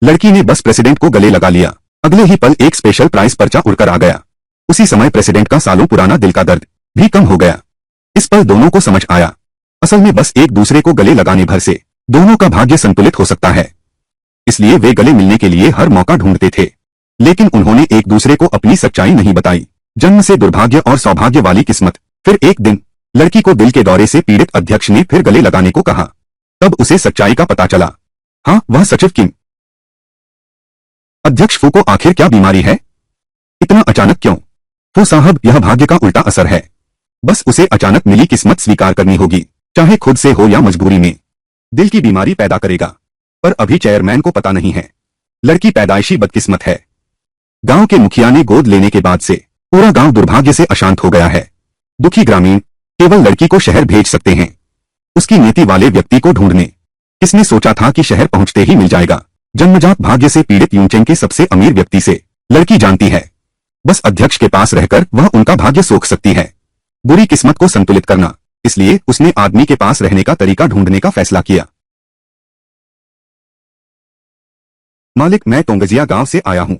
लड़की ने बस प्रेसिडेंट को गले लगा लिया। अगले ही पल एक स्पेशल प्राइज पर्चा उड़कर आ गया। उसी समय प्रेसिडेंट का सालों पुराना दिल का दर्द भी कम हो गया। इस पल दोनों को समझ आया, असल में बस एक दूसरे को गले लगाने भर से दोनों का भाग्य संतुलित हो सकता है। इसलिए वे गले मिलने के लिए हर मौका ढूंढते थे, लेकिन उन्होंने एक दूसरे को अपनी सच्चाई नहीं बताई। जन्म से दुर्भाग्य और सौभाग्य वाली किस्मत। फिर एक दिन लड़की को दिल के दौरे से पीड़ित अध्यक्ष ने फिर गले लगाने को कहा। तब उसे सच्चाई का पता चला। हाँ, वह सचिव किम। अध्यक्ष फू को आखिर क्या बीमारी है? इतना अचानक क्यों? फू साहब, यह भाग्य का उल्टा असर है। बस उसे अचानक मिली किस्मत स्वीकार करनी होगी, चाहे खुद से हो या मजबूरी में। दिल की बीमारी पैदा करेगा, पर अभी चेयरमैन को पता नहीं है। लड़की पैदाइशी बदकिस्मत है। गांव के मुखिया ने गोद लेने के बाद से पूरा गांव दुर्भाग्य से अशांत हो गया है। दुखी ग्रामीण केवल लड़की को शहर भेज सकते हैं, उसकी नीति वाले व्यक्ति को ढूंढने। किसने सोचा था कि शहर पहुंचते ही मिल जाएगा? जन्मजात भाग्य से पीड़ित यूचेंग के सबसे अमीर व्यक्ति से लड़की जानती है, बस अध्यक्ष के पास रहकर वह उनका भाग्य सोख सकती है। बुरी किस्मत को संतुलित करना, इसलिए उसने आदमी के पास रहने का तरीका ढूंढने का फैसला किया। मालिक, मैं तोंगजिया गांव से आया हूं,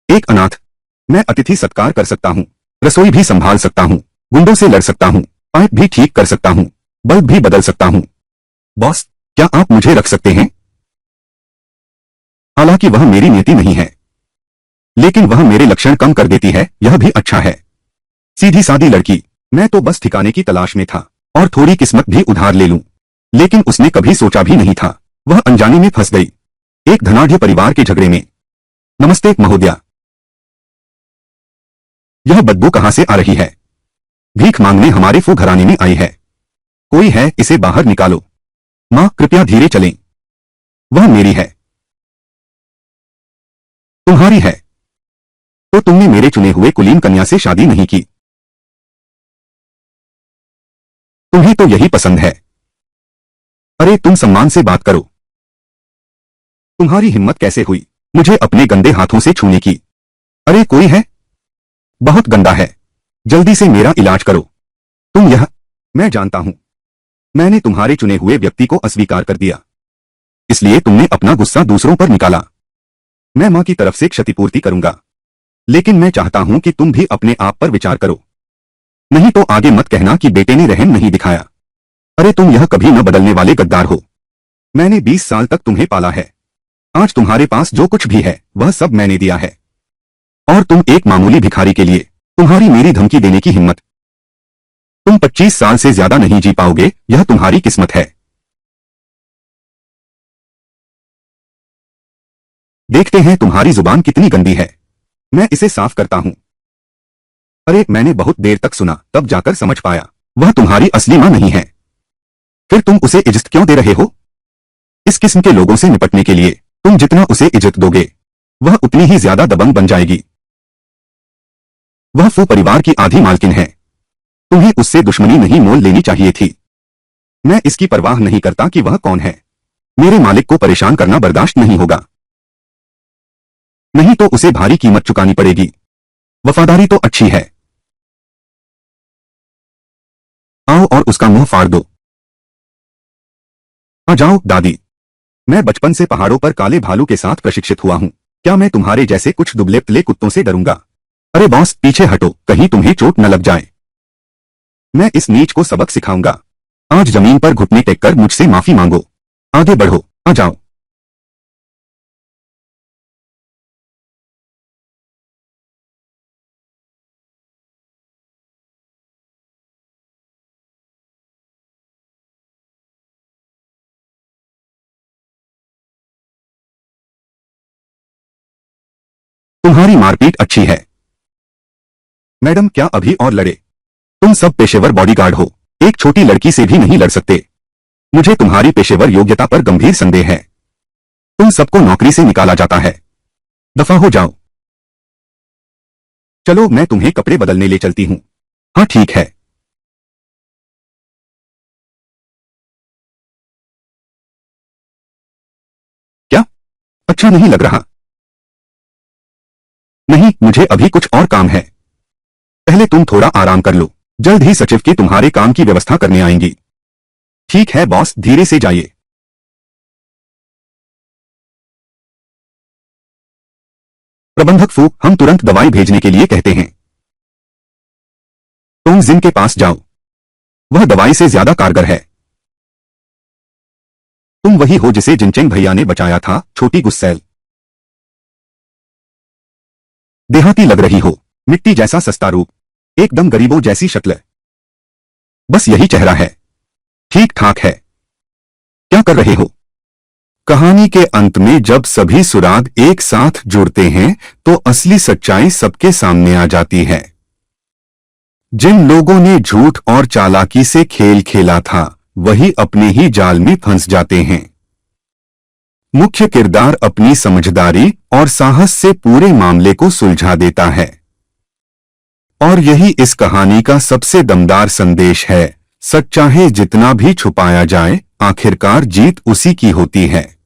एक अनाथ। मैं अतिथि सत्कार कर सकता हूं, रसोई भी संभाल सकता हूं, गुंडों से लड़ सकता हूं, पाइप भी ठीक कर सकता हूं, बल्ब भी बदल सकता हूं। बॉस, क्या आप मुझे रख सकते हैं? हालांकि वह मेरी नीति नहीं है, लेकिन वह मेरे लक्षण कम कर देती है, यह भी अच्छा है। सीधी सादी लड़की। मैं तो बस ठिकाने की तलाश में था और थोड़ी किस्मत भी उधार ले लूं, लेकिन उसने कभी सोचा भी नहीं था वह अनजाने में फंस गई एक धनाढ्य परिवार के झगड़े में। नमस्ते महोदया, यह बदबू कहां से आ रही है? भीख मांगने हमारे फू घराने में आई है। कोई है, इसे बाहर निकालो। माँ कृपया धीरे चलें। वह मेरी है। तुम्हारी है तो तुमने मेरे चुने हुए कुलीन कन्या से शादी नहीं की। तुम्हें तो यही पसंद है। अरे तुम सम्मान से बात करो। तुम्हारी हिम्मत कैसे हुई मुझे अपने गंदे हाथों से छूने की? अरे कोई है? बहुत गंदा है। जल्दी से मेरा इलाज करो। तुम यह मैं जानता हूं। मैंने तुम्हारे चुने हुए व्यक्ति को अस्वीकार कर दिया, इसलिए तुमने अपना गुस्सा दूसरों पर निकाला। मैं मां की तरफ से क्षतिपूर्ति करूंगा, लेकिन मैं चाहता हूं कि तुम भी अपने आप पर विचार करो। नहीं तो आगे मत कहना कि बेटे ने रहम नहीं दिखाया। अरे तुम यह कभी न बदलने वाले गद्दार हो। मैंने 20 साल तक तुम्हें पाला है। आज तुम्हारे पास जो कुछ भी है वह सब मैंने दिया है, और तुम एक मामूली भिखारी के लिए तुम्हारी मेरी धमकी देने की हिम्मत। तुम 25 साल से ज्यादा नहीं जी पाओगे, यह तुम्हारी किस्मत है। देखते हैं तुम्हारी जुबान कितनी गंदी है। मैं इसे साफ करता हूं। अरे मैंने बहुत देर तक सुना, तब जाकर समझ पाया वह तुम्हारी असली मां नहीं है। फिर तुम उसे इज्जत क्यों दे रहे हो? इस किस्म के लोगों से निपटने के लिए तुम जितना उसे इज्जत दोगे वह उतनी ही ज्यादा दबंग बन जाएगी। वह फू परिवार की आधी मालकिन है। तुम्हें उससे दुश्मनी नहीं मोल लेनी चाहिए थी। मैं इसकी परवाह नहीं करता कि वह कौन है। मेरे मालिक को परेशान करना बर्दाश्त नहीं होगा, नहीं तो उसे भारी कीमत चुकानी पड़ेगी। वफादारी तो अच्छी है। आओ और उसका मुंह फाड़ दो। आ जाओ दादी। मैं बचपन से पहाड़ों पर काले भालू के साथ प्रशिक्षित हुआ हूं। क्या मैं तुम्हारे जैसे कुछ दुबले पतले कुत्तों से डरूंगा? अरे बॉस पीछे हटो, कहीं तुम्हें चोट न लग जाए। मैं इस नीच को सबक सिखाऊंगा। आज जमीन पर घुटने टेककर मुझसे माफी मांगो। आगे बढ़ो, आ जाओ। तुम्हारी मारपीट अच्छी है। मैडम क्या अभी और लड़े? तुम सब पेशेवर बॉडीगार्ड हो, एक छोटी लड़की से भी नहीं लड़ सकते। मुझे तुम्हारी पेशेवर योग्यता पर गंभीर संदेह है। तुम सबको नौकरी से निकाला जाता है। दफा हो जाओ। चलो मैं तुम्हें कपड़े बदलने ले चलती हूं। हाँ ठीक है। क्या? अच्छा नहीं लग रहा? नहीं, मुझे अभी कुछ और काम है। पहले तुम थोड़ा आराम कर लो, जल्द ही सचिव की तुम्हारे काम की व्यवस्था करने आएंगी। ठीक है बॉस, धीरे से जाइए। प्रबंधक फू, हम तुरंत दवाई भेजने के लिए कहते हैं। तुम जिन के पास जाओ, वह दवाई से ज्यादा कारगर है। तुम वही हो जिसे जिनचेंग भैया ने बचाया था, छोटी गुस्सैल। देहाती लग रही हो, मिट्टी जैसा सस्ता रूप, एकदम गरीबों जैसी शक्ल। बस यही चेहरा है। ठीक ठाक है। क्या कर रहे हो? कहानी के अंत में जब सभी सुराग एक साथ जुड़ते हैं तो असली सच्चाई सबके सामने आ जाती है। जिन लोगों ने झूठ और चालाकी से खेल खेला था वही अपने ही जाल में फंस जाते हैं। मुख्य किरदार अपनी समझदारी और साहस से पूरे मामले को सुलझा देता है। और यही इस कहानी का सबसे दमदार संदेश है, सच चाहे जितना भी छुपाया जाए आखिरकार जीत उसी की होती है।